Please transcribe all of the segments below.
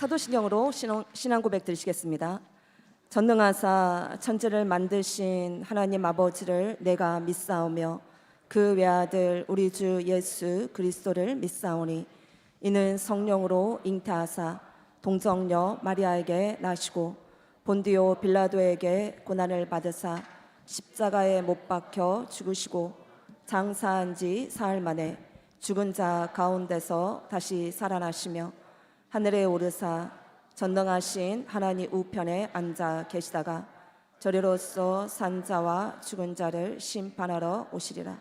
사도신경으로 신앙 고백 드리시겠습니다. 전능하사 천지를 만드신 하나님 아버지를 내가 믿사오며 그 외아들 우리 주 예수 그리스도를 믿사오니 이는 성령으로 잉태하사 동정녀 마리아에게 나시고 본디오 빌라도에게 고난을 받으사 십자가에 못 박혀 죽으시고 장사한 지 사흘 만에 죽은 자 가운데서 다시 살아나시며 하늘에 오르사 전능하신 하나님 우편에 앉아 계시다가 저리로서 산 자와 죽은 자를 심판하러 오시리라.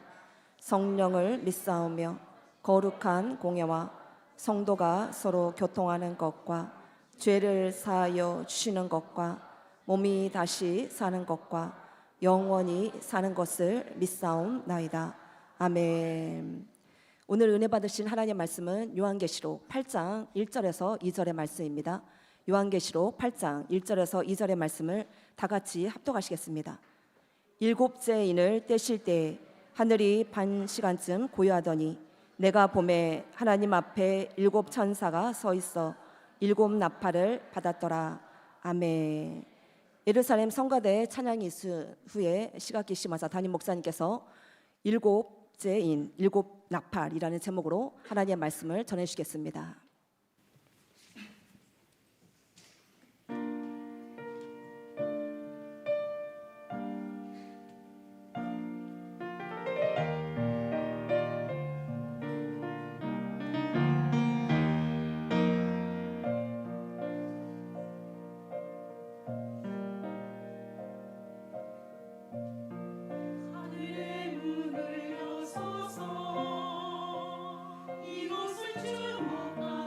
성령을 믿사오며 거룩한 공예와 성도가 서로 교통하는 것과 죄를 사하여 주시는 것과 몸이 다시 사는 것과 영원히 사는 것을 믿사옵나이다. 아멘. 오늘 은혜 받으신 하나님의 말씀은 요한계시록 8장 1절에서 2절의 말씀입니다. 요한계시록 8장 1절에서 2절의 말씀을 다 같이 합독하시겠습니다. 일곱째 인을 떼실 때에 하늘이 반 시간쯤 고요하더니 내가 보매 하나님 앞에 일곱 천사가 서 있어 일곱 나팔을 받았더라. 아멘. 예루살렘 성가대 찬양이 있은 후에 시각기 심화사 담임 목사님께서 일곱째인 일곱 나팔이라는 제목으로 하나님의 말씀을 전해주시겠습니다. 하늘의 문을 여소서 이곳을 주목하라.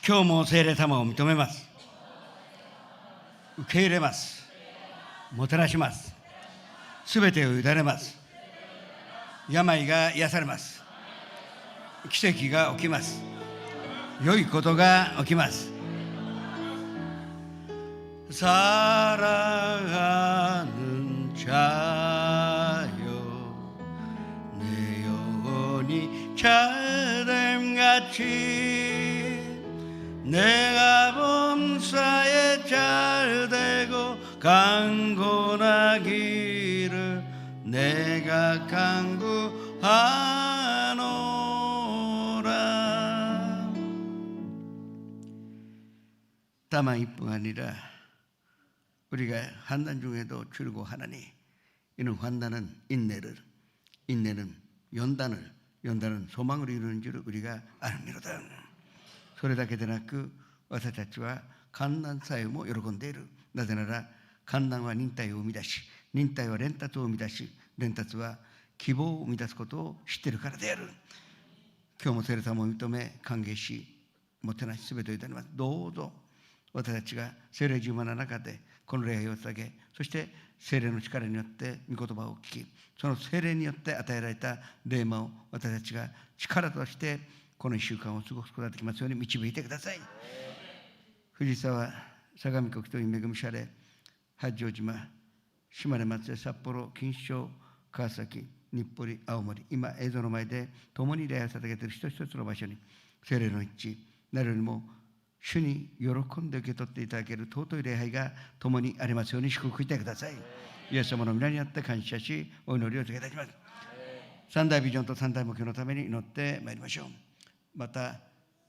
今日も聖霊様を認めます。受け入れます。もたらします。すべてを委ねます。病が癒されます。奇跡が起きます。良いことが起きます。사랑하는 자여 내 영혼이 잘됨같이 내가 범사에 잘되고 강건하기를 내가 간구하노라. 다만 이뿐 아니라 우리가 환난 중에도 즐거워하나니 이는 환난은 인내를, 인내는 연단을, 연단은 소망을 이루는 줄 우리가 아느니로다. それだけでなく私たちは患難さえも喜んでいる。なぜなら患難は忍耐を生み出し、忍耐は連達を生み出し、連達は希望を生み出すことを知っているからである。今日も聖霊様を認め歓迎し、もてなしすべてをいただきます。どうぞ私たちが聖霊充満の中でこの礼拝を捧げ、そして聖霊の力によって御言葉を聞き、その聖霊によって与えられた霊魔を私たちが力としてこの1週間を過ごすことができますように導いてください。藤沢、相模国と恵みシャレ、八丈島、島根、松江、札幌、錦糸町、川崎、日暮里、青森、今映像の前で共に礼拝を捧げている一つ一つの場所に聖霊の一致なるよりも主に喜んで受け取っていただける尊い礼拝が共にありますように祝福してください。イエス様の皆によって感謝しお祈りを続けたいと思います。三大ビジョンと三大目標のために祈ってまいりましょう。また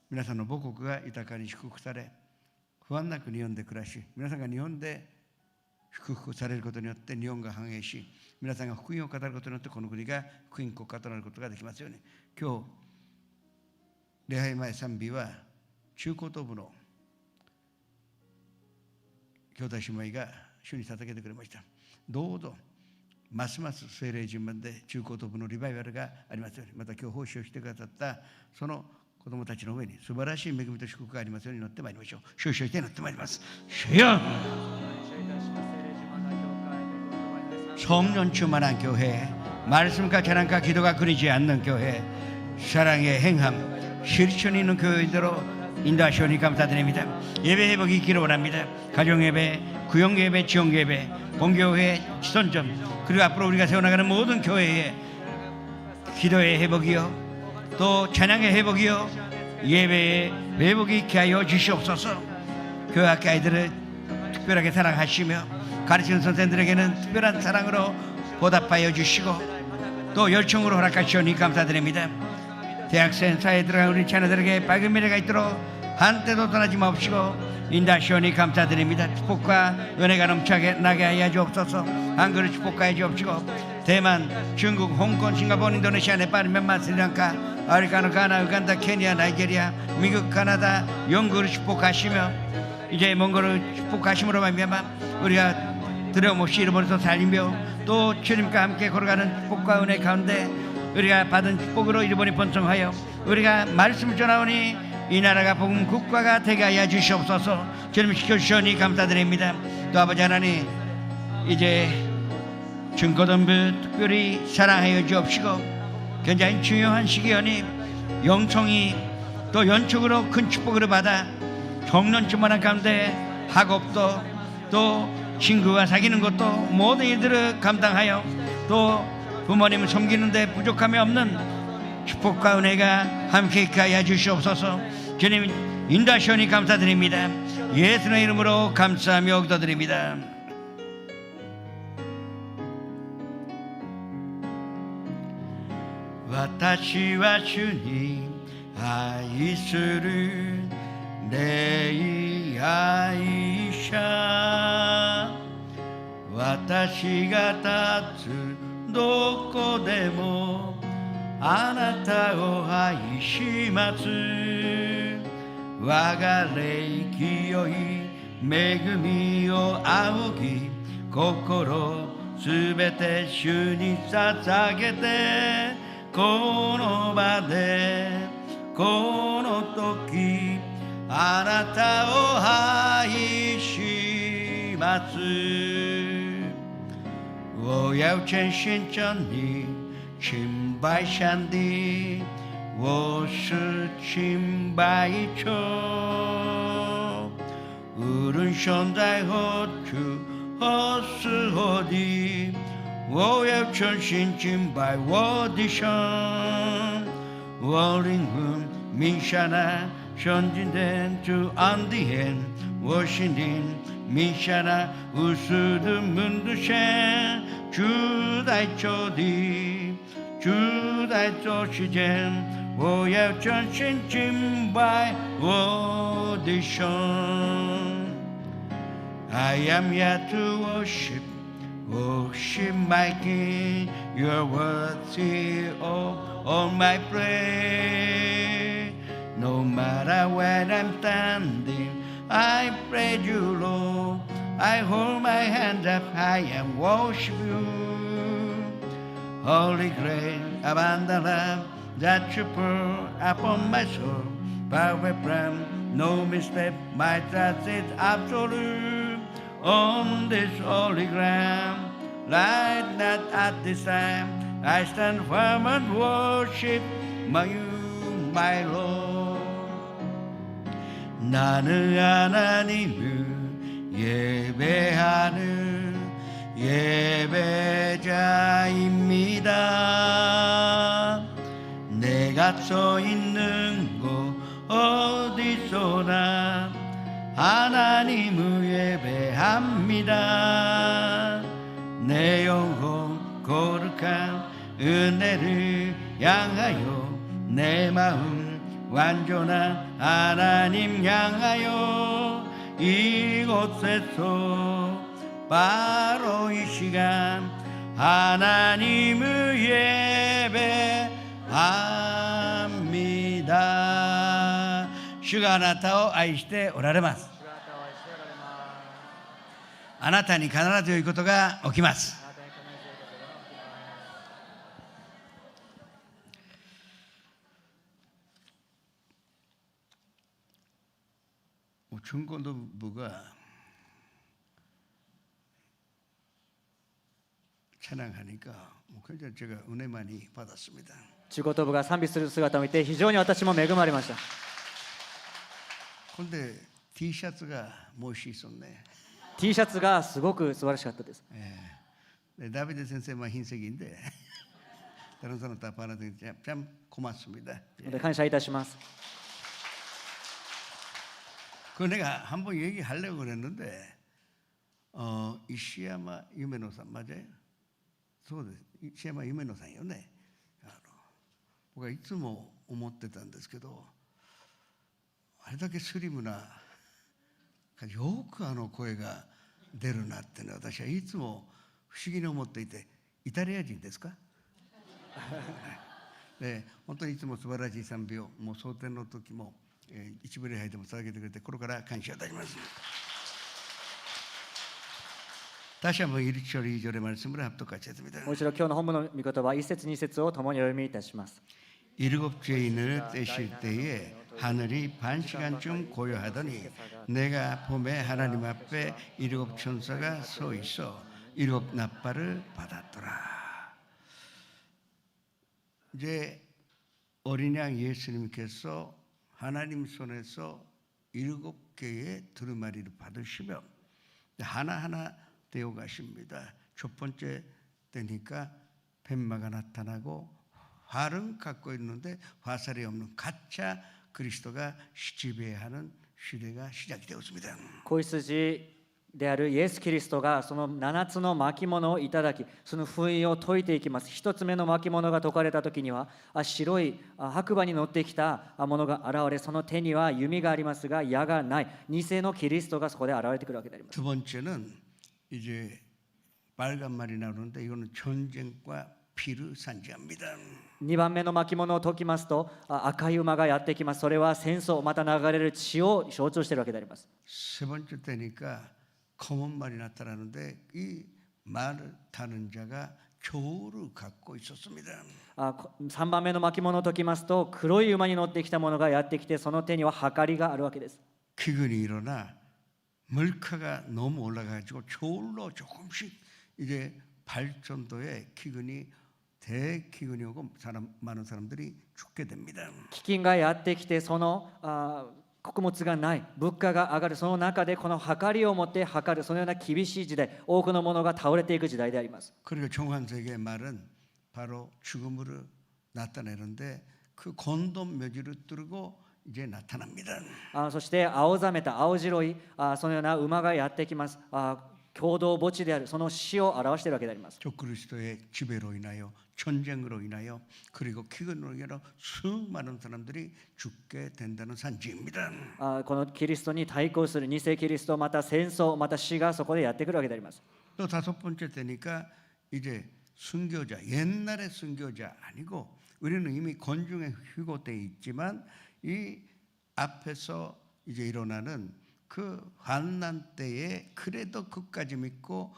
皆さんの母国が豊かに祝福され、不安なく日本で暮らし、皆さんが日本で祝福されることによって日本が繁栄し、皆さんが福音を語ることによってこの国が福音国家となることができますように。今日礼拝前賛美は中高等部の兄弟姉妹が主に捧げてくれました。どうぞますます聖霊順番で中高等部のリバイバルがありますように、また今日奉仕をしてくださったその子供たちの上に素晴らしい恵みと祝福がありますように祈ってまいりましょう。主をして祈ってまいります。主よ、성령 충만한 교회, 말씀과 자랑과 기도가 끊이지 않는 교회, 사랑의 행함, 실천 있는 교회대로 인도하시오니 감사드립니다. 예배 회복이 있기를 원합니다. 가정예배, 구역예배, 지역예배, 본교회, 지선점, 그리고 앞으로 우리가 세워나가는 모든 교회에 기도의 회복이요, 또 찬양의 회복이요, 예배의 회복이 있게 하여 주시옵소서. 교회 학교 아이들을 특별하게 사랑하시며 가르치는 선생님들에게는 특별한 사랑으로 보답하여 주시고 또 열정으로 허락하시오니 감사드립니다. 대학생 사회에 들어간 우리 자녀들에게 밝은 미래가 있도록 한때도 떠나지 마옵시고 인도하시오니 감사드립니다. 축복과 은혜가 넘쳐나게 하여 주옵소서. 한글을 축복하여 주옵시고 대만, 중국, 홍콩, 싱가포르, 인도네시아, 네팔, 미얀마, 스리랑카, 아프리카, 가나, 우간다, 케냐, 나이지리아, 미국, 카나다, 영국을 축복하시며 이제 몽골을 축복하심으로 말미암아 우리가 두려움없이 잃어버려서 살리며 또 주님과 함께 걸어가는 축복과 은혜 가운데 우리가 받은 축복으로 잃어버린 번성하여 우리가 말씀을 전하오니 이 나라가 복음 국가가 되게 하여 주시옵소서. 주님 시켜주시오니 감사드립니다. 또 아버지 하나님 이제 중고등부 특별히 사랑하여 주옵시고 굉장히 중요한 시기여니 영성이 또 연축으로 큰 축복을 받아 청년쯤만한 가운데 학업도 또 친구와 사귀는 것도 모든 일들을 감당하여 또 부모님을 섬기는데 부족함이 없는 축복과 은혜가 함께 있게 하여 주시옵소서. 주님 인도하시오니 감사드립니다. 예수의 이름으로 감사하며 기도드립니다. 와타시와 주님愛する礼愛者私が立つどこでもあなたを愛します我が霊清い恵みを仰ぎ心すべて主に捧げてこの場でこの時あなたを愛します。我要全心真你敬拜上帝，我是敬拜者。无论身在何处何时何地，我要全心敬拜我的神。我灵魂迷下那纯净的主安的眼，我心灵迷下那无数的门的线，住在这里，住在这世间，我要全心敬拜我的神。I am here to worship my King. You're worthy of all my praise. No matter where I'm standing, I praise you, Lord. I hold my hands up high and worship you. Holy grace, abundant love that you pour upon my soul. Power from no mistake, my trust is absolute. On this holy ground, like that at this time, I stand firm and worship my Lord. 나는 하나님을 예배하는 예배자입니다. 내가 서 있는 곳 어디서나 하나님을 예배합니다. 내 영혼 거룩한 은혜를 향하여 내 마음 완전한 하나님 향하여 이곳에서 바로 이 시간 하나님을 예배합니다. 주가 あなたを愛しておられます。あなたに必ず良いことが起きます。중고등부가 찬양하니까 굉장히 제가 은혜 많이 받았습니다. 中古部が賛美する姿を見て非常に私も恵まれました。 근데 T셔츠가 멋있었네. T シャツがすごく素晴らしかったです。 네, 다비드 선생님은 흰색인데 다른 사람 다 받아들이 참 고맙습니다. 感謝いたします。 그 내가 한번 얘기하려고 그랬는데 이시야마 유메노산 맞아요? そうです。石山夢野さんよね。僕はいつも思ってたんですけど、あれだけスリムなよく声が出るなってね、私はいつも不思議に思っていて、イタリア人ですか？で本当にいつも素晴らしい賛美をもう蒼天の時も、一部礼拝でも捧げてくれて心から感謝いたします。 다시 한번 1절 2절의 말씀을 합독같이 했습니다. もう一度今日の本部の御言葉1節2節を共にお読みいたします。 일곱 죄인을 떼실 때에 하늘이 반 시간쯤 고요하더니 내가 봄에 하나님 앞에 일곱 천사가 서 있어 일곱 나팔을 받았더라. 이제 어린 양 예수님께서 하나님 손에서 일곱 개의 두루마리를 받으시며 하나하나 되어 가십니다. 첫 번째 때니까 뱀마가 나타나고 활은 갖고 있는데 화살이 없는 가짜 그리스도가 지배하는 시대가 시작이 되었습니다. 子羊であるイエス・キリストがその7つの巻物をいただき、その封印を解いていきます。1つ目の巻物が解かれた時には白い白馬に乗ってきたものが現れ、その手には弓がありますが矢がない。偽のキリストがそこで現れてくるわけであります。 두 번째는 이제 빨간 말이 나오는데 이거는 전쟁과 피를 상징합니다. 2番目の巻物を解きますと赤い馬がやってきます。それは戦争また流れる血を象徴しているわけであります。 세 번째 때니까 검은 말이 나타나는데 이 말을 타는 자가 조를 갖고 있었습니다. 3番目の巻物を解きますと、黒い馬に乗ってきた者がやってきて、その手にははかりがあるわけです。 기근이 일어나 물가가 너무 올라가지고 저울로 조금씩 이제 발전도에 기근이 대기근이 오고 많은 사람들이 죽게 됩니다. 飢饉がやってきて、その穀物がない、物価が上がる、その中でこの計りを持って測る、そのような厳しい時代、多くのものが倒れていく時代であります。 그리고 정환세계의 말은 바로 죽음으로 나타내는데 그 곤돔 묘지를 뚫고 이제 나타납니다. そして青ざめた青白いそのような馬がやってきます。共同墓地であるその死を表しているわけであります。 적그리스도의 지배로 인하여 전쟁으로 인하여 그리고 기근으로 인하여 수많은 사람들이 죽게 된다는 산지입니다. このキリストに対抗する偽キリスト、また戦争、また死がそこでやってくるわけであります。 또 다섯 번째 때니까 이제 순교자, 옛날의 순교자 아니고 우리는 이미 권중에 휴고돼 있지만 이 앞에서 이제 일어나는 그 환난 때에 그래도 끝까지 믿고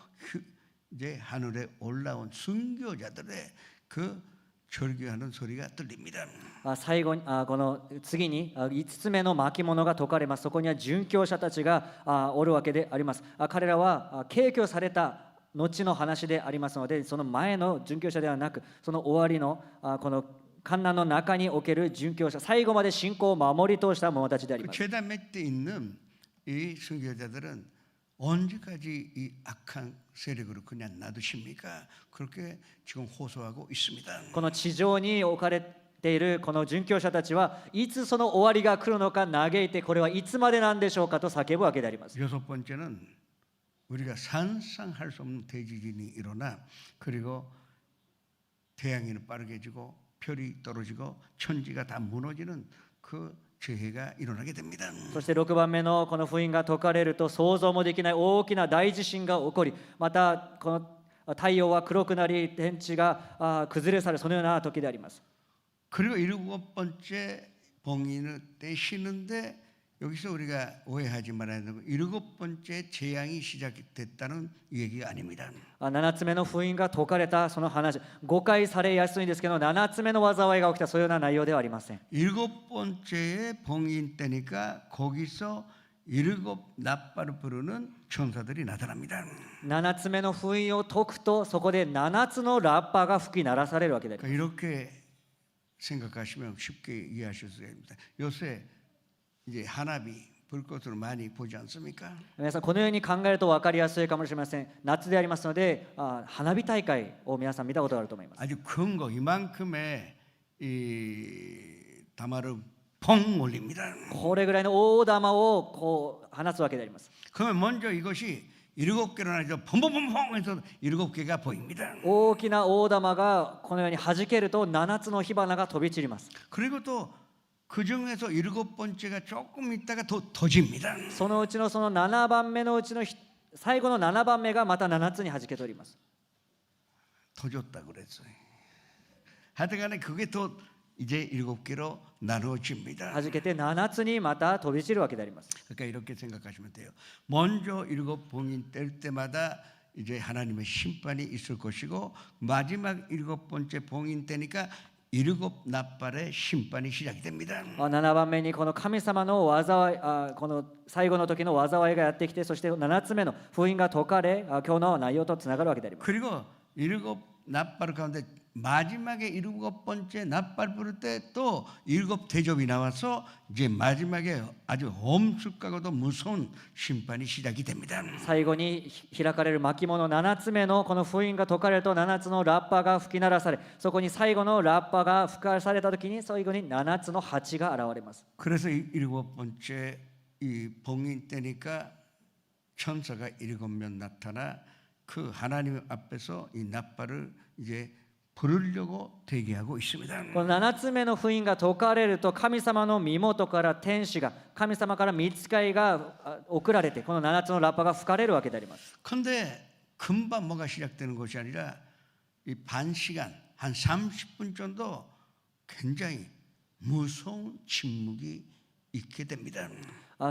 이제 하늘에 올라온 순교자들의 그 절규하는 소리가 들립니다. 最後にこの次に5つ目の巻物が解かれます。そこには殉教者たちがおるわけであります。彼らは敬虚された後の話でありますので、その前の殉教者ではなく、その終わりのこの患難の中における殉教者、最後まで信仰を守り通した者たちであります。 죄다 맺대 있는 이 순교자들은 언제까지 이 악한 세력으로 그냥 놔두십니까? 그렇게 지금 호소하고 있습니다. この地上に置かれているこの殉教者たちはいつその終わりが来るのか嘆いて、これはいつまでなんでしょうかと叫ぶわけであります。 여섯 번째는 우리가 상상할 수 없는 대지진이 일어나 그리고 태양이 빠르게 지고 별이 떨어지고 천지가 다 무너지는 그 재해가 일어나게 됩니다. そして6番目のこの封印が解かれると、想像もできない大きな大地震が起こり、またこの太陽は黒くなり、天地が崩れ去る、そのような時であります。 그리고 일곱 번째 봉인을 떼시는데 여기서 우리가 오해하지 말아야 되고 일곱 번째 재앙이 시작됐다는 얘기가 아닙니다. 7つ目の封印が解かれたその話、誤解されやすいんですけど、7つ目の災いが起きた、そういうような内容ではありません。 일곱 번째의 봉인 때니까 거기서 일곱 나팔을 부르는 천사들이 나타납니다. 7つ目の封印を解くと、そこで7つのラッパが吹き鳴らされるわけであります。 이렇게 생각하시면 쉽게 이해하실 수 있습니다. 요새 이제花火불꽃으로 많이 보지 않습니까? 皆さんこのように考えると分かりやすいかもしれません。夏でありますので、花火大会を皆さん見たことがあると思います。 아주 큰 거 이만큼의 이 다마를 펑 올립니다. これぐらいの大玉をこう放つわけであります。 그러면 먼저 이것이 일곱 개로 나눠서 펑펑펑펑 해서 일곱 개가 보입니다. 大きな大玉がこのように弾けると7つの火花が飛び散ります。 그리고 또 그 중에서 일곱 번째가 조금 있다가 더 터집니다. そのうちのその7番目のうちの最後の7番目がまた7つに弾けております。 터졌다 그랬어요. 하여튼간에 그게 더 이제 일곱 개로 나누어집니다. 弾けて7つにまた飛び散るわけであります。 그러니까 이렇게 생각하시면 돼요. 먼저 일곱 봉인 뗄 때마다 이제 하나님의 심판이 있을 것이고 마지막 일곱 번째 봉인 때니까 일곱 나팔의 심판이 시작이 됩니다. 7番目にこの神様の災い、この最後の時の災いがやってきて、そして7つ目の封印が解かれ、今日の内容とつながるわけであります。 그리고 일곱 나팔 가운데 마지막에 일곱 번째 나팔 부를 때 또 일곱 대접이 나와서 이제 마지막에 아주 엄숙하고도 무서운 심판이 시작이 됩니다. 最後に開かれる巻物7つ目のこの封印が解かれると、7つのラッパが吹き鳴らされ、そこに最後のラッパが吹かされた時に最後に7つの鉢が現れます。 그래서 일곱 번째 이 봉인 때니까 천사가 일곱 명 나타나 그 하나님 앞에서 이 나팔을 이제 부르려고 대기하고 있습니다. この7つ目の封印が解かれると、神様の身元から天使が、神様から御使いが送られて、この7つのラッパが吹かれるわけであります。 근데 금방 뭐가 시작되는 것이 아니라 이 반 시간 한 30분 정도 굉장히 무서운 침묵이 있게 됩니다.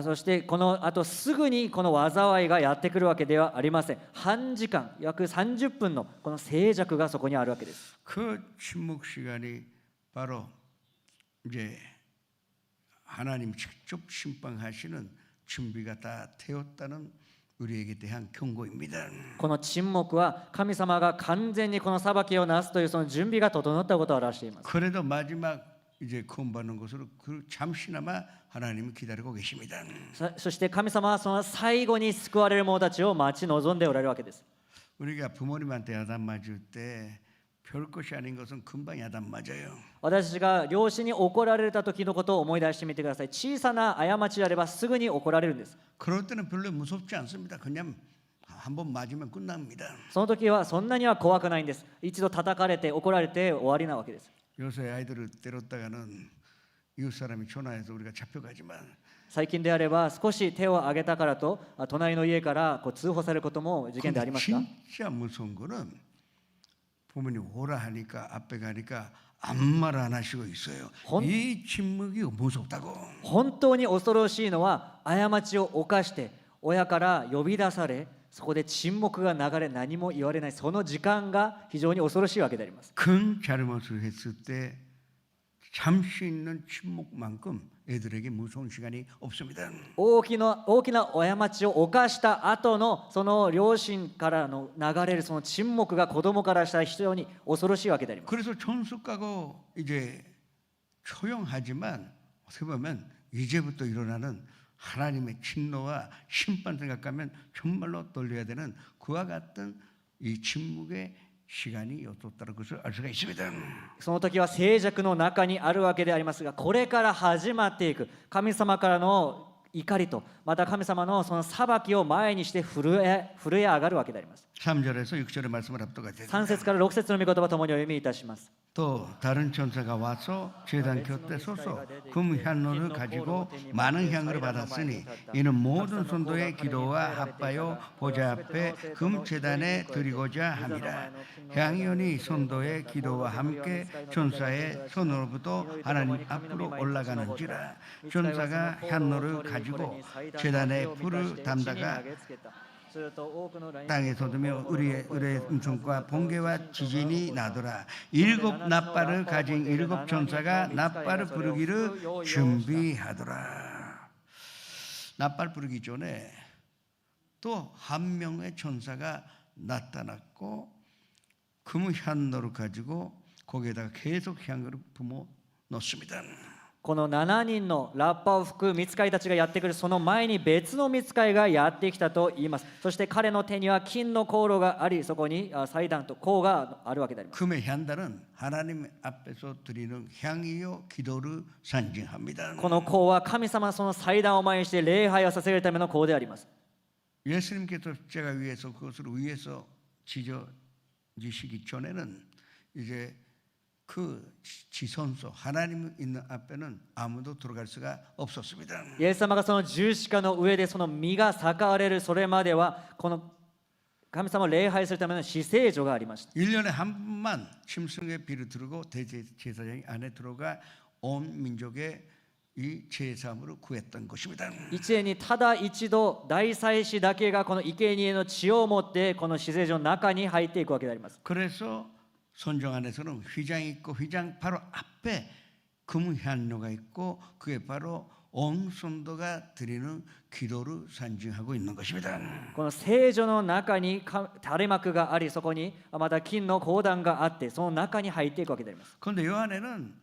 そしてこのあとすぐにこの災いがやってくるわけではありません。半時間、約30分のこの静寂がそこにあるわけです。 그 침묵 시간이 바로 이제 하나님 직접 심판하시는 준비가 다 되었다는 우리에게 대한 경고입니다. この沈黙は神様が完全にこの裁きをなすというその準備が整ったことを表しています。 그래도 마지막 이제 구원받는 것으로 그 잠시나마 하나님이 기다리고 계십니다. そして神様はその最後に救われる者たちを待ち望んでおられるわけです。 우리가 부모님한테 야단 맞을 때 별 것이 아닌 것은 금방 야단 맞아요. 私たちが両親に怒られた時のことを思い出してみてください。小さな過ちであればすぐに怒られるんです。 그럴 때는 별로 무섭지 않습니다. 그냥 한번 맞으면 끝납니다. その時はそんなには怖くないんです。一度叩かれて怒られて終わりなわけです。 요새 아이들을 때렸다가는 이웃 사람이 전화해서 우리가 잡혀가지만 最近であれば少し手を挙げたからと隣の家から通報されることも事件でありますが、 진짜 무서운 거는 부모님 오라 하니까 앞에 가니까 아무 말 안 하시고 있어요. 이 침묵이 무섭다고. 本当に恐ろしいのは過ちを犯して親から呼び出され、そこで沈黙が流れ何も言われないその時間が非常に恐ろしいわけであります。 큰 잘못을 했을 때 잠시 있는 침묵만큼 애들에게 무서운 시간이 없습니다. 大きな過ちを犯した後のその両親からの流れるその沈黙が子供からしたら非常に恐ろしいわけであります。 그래서 존속하고 이제 조용하지만 어떻게 보면 이제부터 일어나는 하나님의 진노와 심판 생각하면 정말로 떨려야 되는 그와 같은 이 침묵의 시간이 였었다는 것을 알 수가 있습니다. その時は静寂の中にあるわけでありますが、これから始まっていく神様からの怒りとまた神様のその裁きを前にして震え上がるわけであります。 3절에서 6절의 말씀을 합독하게 됩니다. 3節から6節の御言葉ともにお読みいたします。 또 다른 천사가 와서 제단 곁에 서서 금 향로를 가지고 많은 향을 받았으니 이는 모든 성도의 기도와 합하여 보좌 앞에 금 제단에 드리고자 함이라. 향연이 성도의 기도와 함께 천사의 손으로부터 하나님 앞으로 올라가는지라. 천사가 향로를 가지고 제단에 불을 담다가 땅에 쏟으며 의뢰의 음성과 번개와 지진이 나더라. 7 낫발을 가진 7 천사가 낫발을 부르기를 준비하더라. 낫발 부르기 전에 또 한 명의 천사가 나타났고 금 향로를 가지고 거기에다가 계속 향을 부어 넣습니다. この7人のラッパを吹く御使いたちがやってくるその前に別の御使いがやってきたと言います。そして彼の手には金の香炉があり、そこに祭壇と香があるわけであります。 금의 향단은 하나님 앞에서 드리는 향이요 기도를 상징합니다. この香は神様その祭壇を前にして礼拝をさせるための香であります。 예수님께서 십자가 위에서 그것을 위에서 지시기 전에는 이제 그 지선소 하나님 있는 앞에는 아무도 들어갈 수가 없었습니다. イエス様がその十字架の上でその身が裂かれるそれまではこの神様を礼拝するための至聖所がありました。 1년에 한 번만 짐승의 피를 두르고 대제사장이 안에 들어가 온 민족의 이 제사함으로 구했던 것입니다. 一年にただ一度大祭司だけがこの生贄の血を持ってこの至聖所の中に入っていくわけであります。 그래서 선정 안에서는 휘장이 있고 휘장 바로 앞에 금 향로가 있고 그게 바로 온 성도가 드리는 기도를 상징하고 있는 것입니다. この聖所の中に垂れ幕があり、そこにまた金の香壇があって、その中に入っていくわけであります。 그런데 요 안에는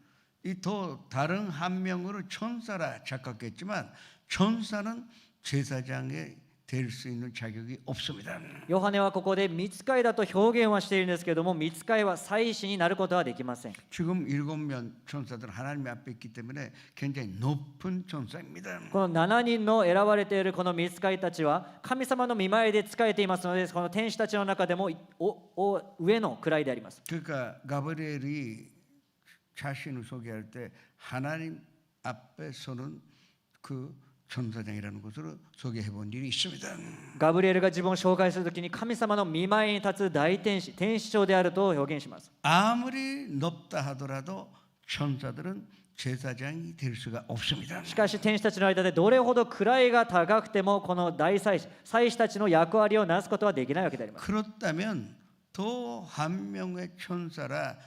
이 더 다른 한 명으로 천사라 착각했지만 천사는 제사장에 될 수 있는 자격이 없습니다. ヨハネはここで御使いだと表現はしているんですけれども、御使いは祭司になることはできません。 지금 7명 천사들 하나님 앞에 있기 때문에 굉장히 높은 천사입니다. この7人の選ばれているこの御使いたちは神様の御前で仕えていますので、この天使たちの中でも上の位であります。 그러니까 가브리엘이 자신을 소개할 때 하나님 앞에 서는 그 천사장이라는 것으로 소개해 본 일이 있습니다. ガブリエルが自分を紹介するときに神様の御前に立つ大天使、天使長であると表現します。 아무리 높다 하더라도 천사들은 제사장이 될 수가 없습니다. しかし天使たちの間でどれほど位が高くてもこの大祭司祭司たちの役割をなすことはできないわけであります。 그렇다면 또 한 명의 천사라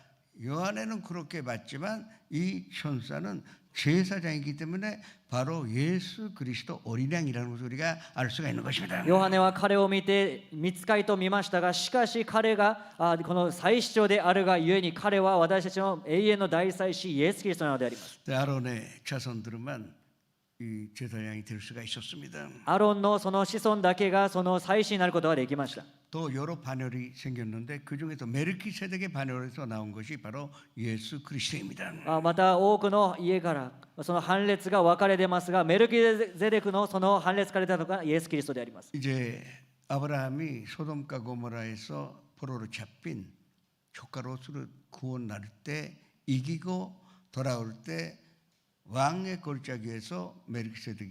요한에는 그렇게 봤지만 이 천사는 제사장이기 때문에 바로 예수 그리스도 어린 양이라는 것을 우리가 알 수가 있는 것입니다. ヨハネは彼を見て御使いと見ましたが、しかし彼がこの祭司長であるがゆえに彼は私たちの永遠の大祭司イエス・キリストなのであります。 아론의 자손들만 이 제사장이 될 수가 있었습니다. アロンのその子孫だけがその祭司になることができました。 또 여러 반열이 생겼는데 그 중에서 멜키세덱의 반열에서 나온 것이 바로 예수 그리스도입니다. また多くの家からその判列が分かれてますが、メルキゼデクのその判列から出たのがイエス・キリストであります。 이제 아브라함이 소돔과 고모라에서 포로로 잡힌 조카로스를 구원 나를 때 이기고 돌아올 때 왕의 골짜기에서 멜키세덱이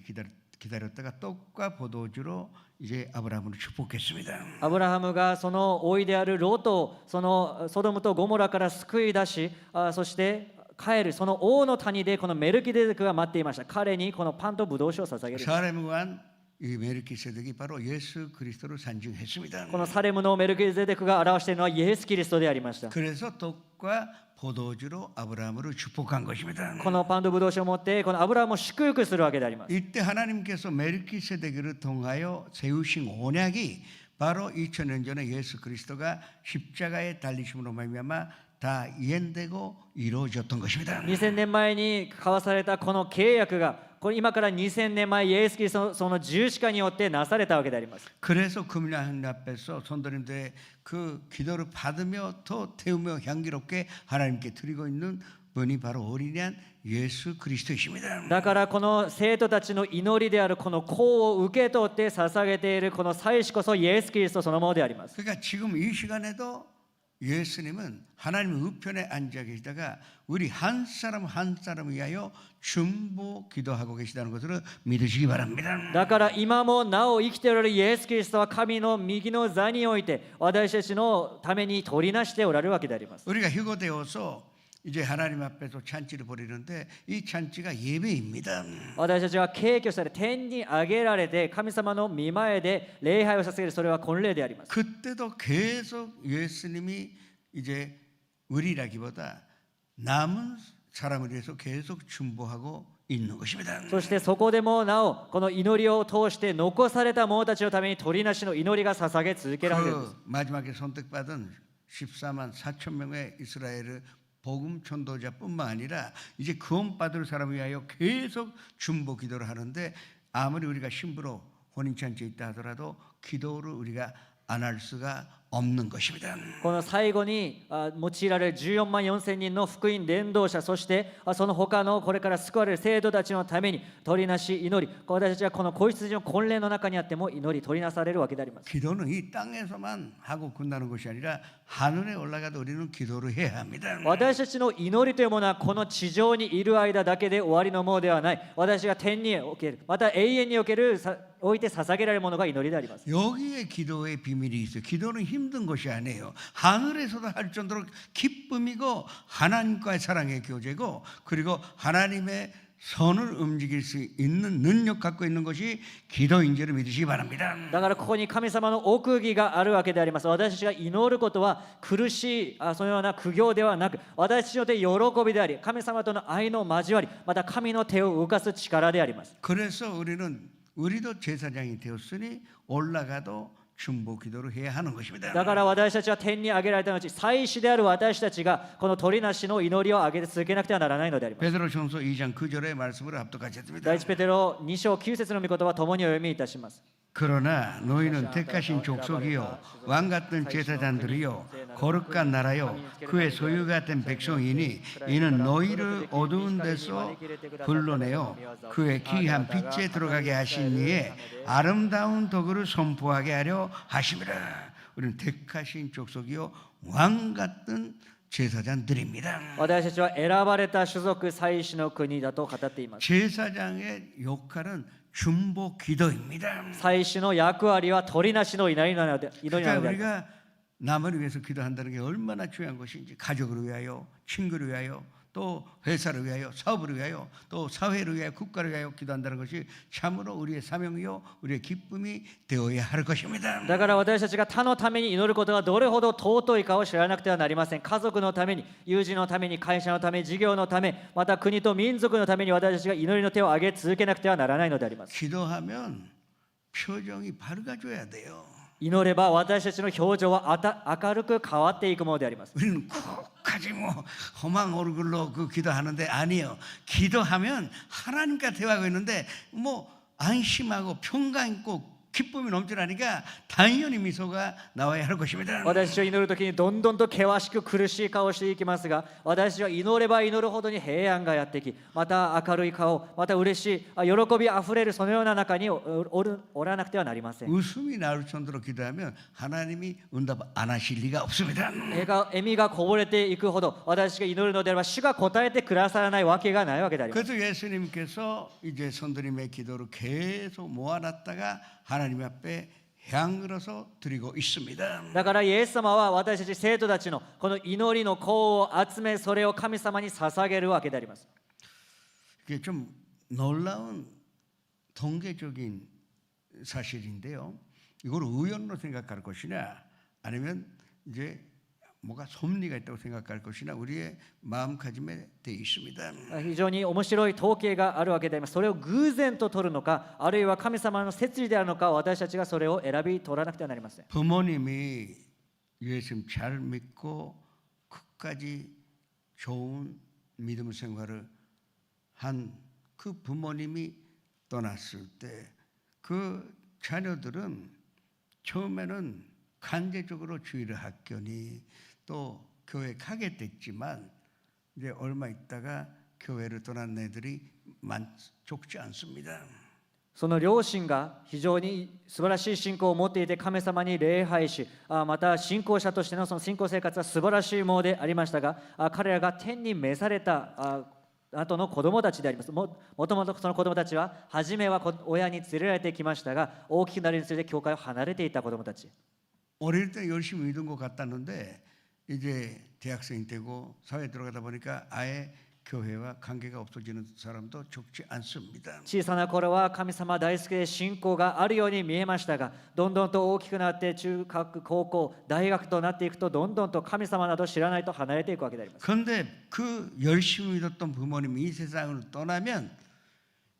기다렸다가 떡과 포도주로 이제 아브라함을 축복했습니다. アブラハムがその甥であるロトをそのソドムとゴモラから救い出し、そして帰るその王の谷でこのメルキゼデクが待っていました。彼にこのパンとブドウ酒を捧げる。 사렘 왕 이 멜키세덱이 바로 예수 그리스도를 상징했습니다. このサレムのメルキゼデクが表しているのはイエス・キリストでありました。 그래서 떡과 포도주로 아브라함을 축복한 것입니다. このパンとブドウ酒を持ってこのアブラハムを祝福するわけであります。 이때 하나님께서 멜키세덱을 통하여 세우신 언약이 바로 2000년 전에 예수 그리스도가 십자가에 달리심으로 말미암아 다 이행되고 이루어졌던 것입니다. 2000年前に交わされたこの契約がこれ今から2000年前イエス・キリストのその十字架によってなされたわけであります。 그래서 금요 하나님 앞에서 성도님들의 그 기도를 받으며 더 태우며 향기롭게 하나님께 드리고 있는 분이 바로 어린 양 예수 그리스도이십니다. だからこの生徒たちの祈りであるこの香を受け取って捧げているこの祭司こそイエス・キリストそのものであります。 그러니까 지금 이 시간에도 예수님은 하나님 우편에 앉아 계시다가 우리 한 사람 한 사람을 위하여 중보 기도하고 계시다는 것을 믿으시기 바랍니다. だから今もなお生きておられるイエス・キリストは神の右の座において私たちのために取りなしておられるわけであります。 우리가 휴거되어서 이제 하나님 앞에서 찬치를 벌이는데 이 찬치가 예배입니다. 私たちは敬虚され天に上げられて神様の御前で礼拝を捧げる、それは婚礼であります。 그때도 계속 예수님이 이제 우리라기보다 남은 사람을 위해서 계속 중보하고 있는 것입니다. そしてそこでもなおこの祈りを通して残された者たちのために取りなしの祈りが捧げ続けられるんです。 그 마지막에 선택받은 14만 4천 명의 이스라엘의 복음 전도자뿐만 아니라 이제 구원받을 사람을 위하여 계속 중보 기도를 하는데 아무리 우리가 신부로 혼인잔치에 있다 하더라도 기도를 우리가 안 할 수가 없는 것입니다. この最後に用いられる14万4千人の福音伝道者、そしてその他のこれから救われる生徒たちのために取りなし祈り、私たちはこの子羊の婚礼の中にあっても祈り取りなされるわけであります。 기도는 이 땅에서만 하고 끝나는 것이 아니라 하늘에 올라가도 우리는 기도를 해야 합니다. 私たちの祈りというものはこの地上にいる間だけで終わりのものではない。私が天における、また永遠における置いて捧げられるものが祈りであります。 여기에 기도의 비밀이 있어요. 기도는 힘든 것이 아니에요. 하늘에서도 할 정도로 기쁨이고 하나님과의 사랑의 교제고 그리고 하나님의 선을 움직일 수 있는 능력 갖고 있는 것이 기도인 줄을 믿으시기 바랍니다. だからここに神様の奥義があるわけであります。私たちが祈ることは苦しいそのような苦行ではなく、私たちによって喜びであり、神様との愛の交わり、また神の手を動かす力であります。 그래서 우리도 제사장이 되었으니 올라가도 중보 기도를 해야 하는 것입니다. だから私たちは天に上げられた後、祭司である私たちがこの取りなしの祈りを上げ続けなくてはならないのであります。 베드로전서 2장 9절의 말씀을 합독하셨습니다. 第一ペテロ2章9節の御言葉ともにお読みいたします。 그러나 너희는 택하신 족속이요 왕 같은 제사장들이요 거룩한 나라요 그의 소유 같은 백성이니 이는 너희를 어두운 데서 불러내어 그의 귀한 빛에 들어가게 하신 이에 아름다운 도구를 선포하게 하려 하심이라. 우리는 택하신 족속이요 왕 같은 제사장들입니다. 私たちは選ばれた種族祭司の国だと語っています。 제사장의 역할은 중보 기도입니다. 祭司の役割は取りなしの祈りなのであります。 그러니까 우리가 남을 위해서 기도한다는 게 얼마나 중요한 것인지 가족을 위하여 친구를 위하여 또 회사를 위하여 사업을 위하여 또 사회를 위하여 국가를 위하여 기도한다는 것이 참으로 우리의 사명이요 우리의 기쁨이 되어야 할 것입니다. だから私たちが他のために祈ることがどれほど尊いかを知らなくてはなりません。家族のために、友人のために、会社のため、事業のため、また国と民族のために私たちが祈りの手を挙げ続けなくてはならないのであります。 기도하면 표정이 밝아져야 돼요. 祈れば私たちの表情は明るく変わっていくものであります。 우리는 끝까지 뭐 험한 얼굴로 그 기도하는데 아니요. 기도하면 하나님과 대화하고 있는데 뭐 안심하고 평강 있고 기쁨이 넘쳐나니까 당연히 미소가 나와야 할 것입니다. 私たちを祈るときにどんどんと険しく苦しい顔をしていきますが、私たちは祈れば祈るほどに平安がやってき、また明るい顔、また嬉しい喜びあふれるそのような中におらなくてはなりません。 웃음이 나올 정도로 기도하면 하나님이 응답 안 하실 리가 없습니다. 笑みがこぼれていくほど私が祈るのであれば主が答えてくださらないわけがないわけであります。 그래서 예수님께서 이제 성도님의 기도를 계속 모아놨다가 하나님 앞에 향으로서 드리고 있습니다. だからイエス様は私たち生徒たちのこの祈りの香を集め、それを神様に捧げるわけであります。 이게 좀 놀라운 통계적인 사실인데요. 이걸 우연으로 생각할 것이냐, 아니면 이제 뭐가 섭리가 있다고 생각할 것이냐, 우리의 마음가짐에 돼 있습니다. 非常に面白い統計があるわけであります。それを偶然と取るのか、あるいは神様の摂理であるのか、私たちがそれを選び取らなくてはなりません。 부모님이 예수님 잘 믿고 끝까지 좋은 믿음 생활을 한 그 부모님이 떠났을 때 그 자녀들은 처음에는 강제적으로 주일을 학교니 또 교회 가게 됐지만 이제 얼마 있다가 교회를 떠난 애들이 적지 않습니다. その両親が非常に素晴らしい信仰を持っていて神様に礼拝し、また信仰者としてのその信仰生活は素晴らしいものでありましたが、彼らが天に召された後の子供たちであります。もともとその子供たちは初めは親に連れられてきましたが、大きくなるにつれて教会を離れていた子供たち。 어릴 때 열심히 믿은 것 같았는데 이제 대학생이 되고 사회에 들어가다 보니까 아예 교회와 관계가 없어지는 사람도 적지 않습니다. 小さな頃は神様大好きで信仰があるように見えましたが、どんどんと大きくなって中学、高校、大学となっていくとどんどんと神様など知らないと離れていくわけであります。 그런데 그 열심히 믿었던 부모님이 이 세상을 떠나면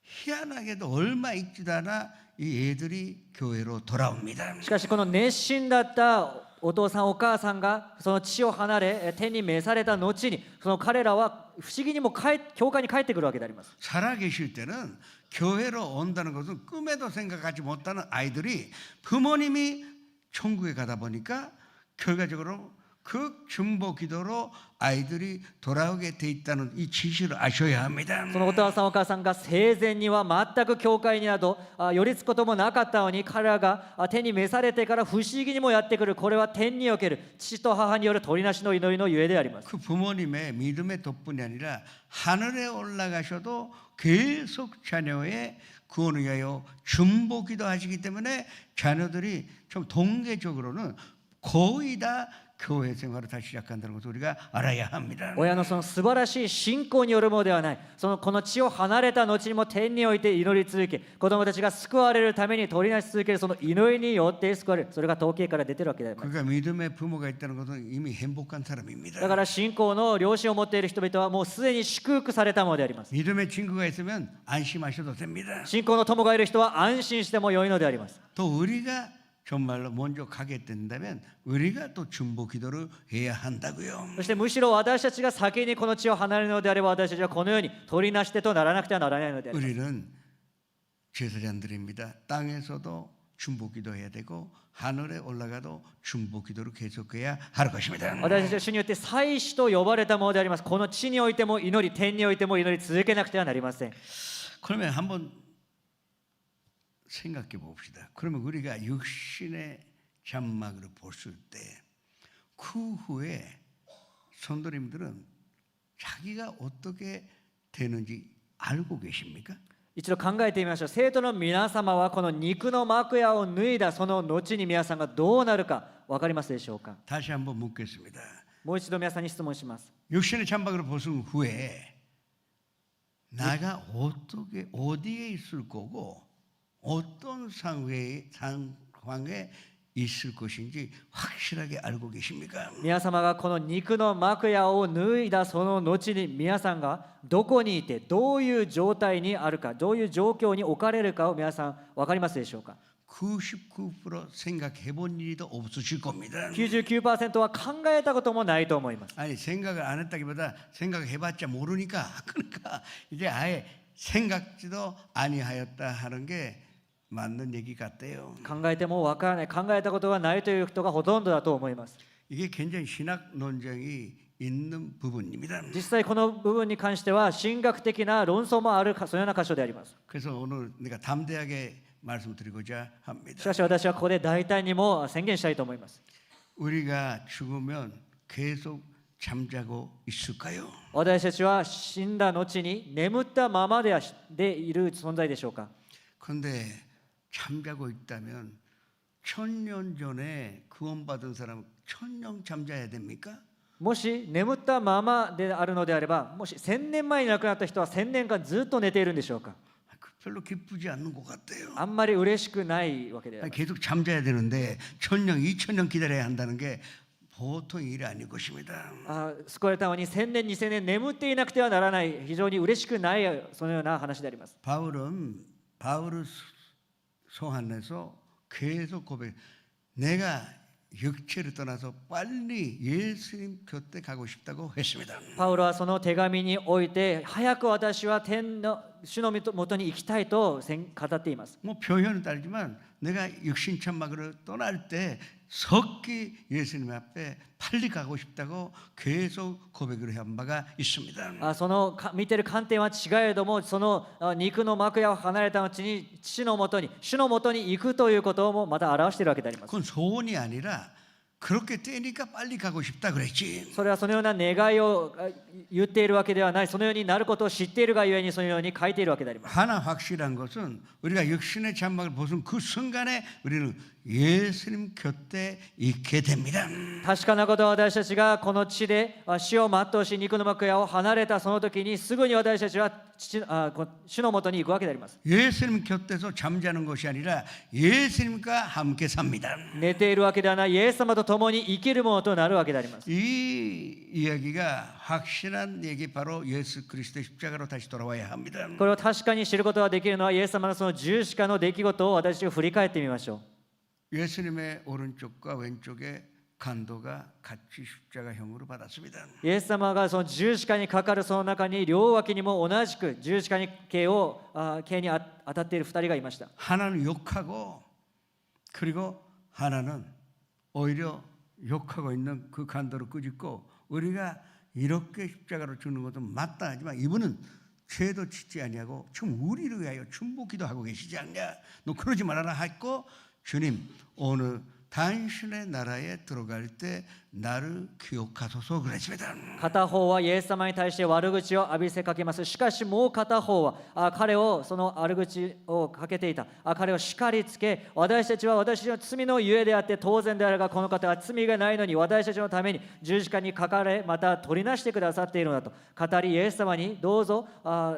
희한하게도 얼마 있지도 않아 이 애들이 교회로 돌아옵니다. しかしこの熱心だったお父さんお母さんがその地を離れ天に召された後に、その彼らは不思議にも教会に帰ってくるわけであります。 살아계실 때는 교회로 온다는 것은 꿈에도 생각하지 못하는 아이들이 부모님이 천국에 가다 보니까 결과적으로 그 중보 기도로 아이들이 돌아오게 돼 있다는 이 진실을 아셔야 합니다. そのお父さんお母さんが生前には全く教会になど寄りつくこともなかったのに、彼らが天に召されてから不思議にもやってくる。これは天における父と母による取りなしの祈りのゆえであります。 그 부모님의 믿음의 덕분이 아니라 하늘에 올라가셔도 계속 자녀의 구원을 위하여 중보 기도하시기 때문에 자녀들이 좀 통계적으로는 거의 다 교회 생활을 다시 시작한다는 것을 우리가 알아야 합니다. 親のその素晴らしい信仰によるものではない。この地を離れた後にも天において祈り続け、子供たちが救われるために取りなし続けるその祈りによって救われる。それが統計から出てるわけであります。 그러니까 믿음의 부모가 있다는 것은 이미 행복한 사람입니다. だから信仰の良心を持っている人々はもうすでに祝福されたものであります。 믿음의 친구가 있으면 안심하셔도 됩니다. 信仰の友がいる人は安心しても良いのであります。 또 우리가 정말로 먼저 가게 된다면 우리가 또 중보 기도를 해야 한다고요. そしてむしろ私たちが先にこの地を離れるのであれば、私たちはこのように取りなし手とならなくてはならないのであります。 우리는 제사장들입니다. 땅에서도 중보 기도해야 되고 하늘에 올라가도 중보 기도를 계속해야 할 것입니다. 私たちは主によって祭司と呼ばれたものであります。この地においても祈り、天においても祈り続けなくてはなりません。 그러면 한번 생각해 봅시다. 그러면 우리가 육신의 장막으로 봤을 때 그 후에 성도님들은 자기가 어떻게 되는지 알고 계십니까? 一度考えてみましょう。生徒の皆様はこの肉の幕屋を脱いだその後に皆さんがどうなるか分かりますでしょうか。 다시 한번 묻겠습니다. もう一度皆さんに質問します。 육신의 참박으로 벗은 후에 나가 어떻게 어디에 있을 거고 어떤 상황에 있을 것인지 확실하게 알고 계십니까? 皆様がこの肉の幕屋を脱いだその後に皆さんがどこにいてどういう状態にあるか、どういう状況に置かれるかを皆さん分かりますでしょうか。 99% 생각해 본 일도 없으실 겁니다. 99% は考えたこともないと思います。 아니 생각을 안 했다기보다 생각해봤자 모르니까 그러니까 이제 아예 생각지도 아니하였다 하는 게 맞는 얘기 같대요. 考えてもわからない、考えたことがないという人がほとんどだと思います。 이게 굉장히 신학 논쟁이 있는 부분입니다. 実際この部分に関しては神学的な論争もあるそのような箇所であります。 그래서 오늘 내가 담대하게 말씀드리고자 し 합니다. かし私はここで大胆にも宣言したいと思います。 우리가 죽으면 계속 잠자고 있을까요? 私たちは死んだ後に眠ったままでいる存在でしょうか。 그런데 잠자고 있다면 1000년 전에 구원받은 사람 1000년 잠자야 됩니까? もし眠ったままであるのであれば、もし1000年前に亡くなった人は1000年間ずっと寝ているんでしょうか。 별로 기쁘지 않는 것 같아요. あんまり嬉しくないわけであります。 계속 잠자야 되는데 1000년, 2000년 기다려야 한다는 게 보통 일이 아닐 것입니다. 救われたのに1000年2000年眠っていなくてはならない、非常に嬉しくないそのような話であります。 바울을 소환해서 계속 고백. 내가 육체를 떠나서 빨리 예수님 곁에 가고 싶다고 했습니다. パウロはその手紙において早く私は天の主のもとに行きたいと語っています。 뭐 표현은 다르지만 내가 육신 천막으로 떠날 때 석기 예수님 앞에 빨리 가고 싶다고 계속 고백을 한 바가 있습니다. その見てる観点は違えれども、その肉の幕屋を離れた後に主のもとに行くということをもまた表しているわけであります。 그건 소원이 아니라 그렇게 되니까 빨리 가고 싶다 그랬지. それはそのような願いを言っているわけではない、そのようになることを知っているがゆえにそのように書いているわけであります。 하나 확실한 것은 우리가 육신의 장막을 벗은 그 순간에 우리는 예수님 곁에 있게 됩니다. 確かなことは私たちがこの地で死を全うし肉の幕屋を離れたその時にすぐに私たちは主のもとに行くわけであります。 예수님 곁에서 잠자는 것이 아니라 예수님과 함께 삽니다. 寝ているわけではない、イエス様と共に生きるものとなるわけであります。 이 이야기가 확실한 얘기 바로 예수 그리스도의 십자가로 다시 돌아와야 합니다. これを確かに知ることができるのはイエス様のその十字架の出来事を私たちが振り返ってみましょう。 예수님의 오른쪽과 왼쪽에 간도가 같이 십자가형으로 받았습니다. イエス様がその十字架にかかるその中に両脇にも同じく十字架に刑に当たっている2人がいました。 하나는 욕하고 그리고 하나는 오히려 욕하고 있는 그 간도를 꾸짖고 우리가 이렇게 십자가로 죽는 것도 마땅하지만 이분은 죄도 짓지 아니하고 지금 우리를 위하여 충복기도 하고 계시지 않냐. 너 그러지 말아라 했고 주님 오늘 당신의 나라에 들어갈 때 나를 기억하소서 그랬습니다. 片方はイエス様に対して悪口を浴びせかけます。しかしもう片方は彼をその悪口をかけていた彼を叱りつけ、私たちは私の罪のゆえであって当然であるがこの方は罪がないのに私たちのために十字架にかかれまた取りなしてくださっているのだと語り、イエス様にどうぞパ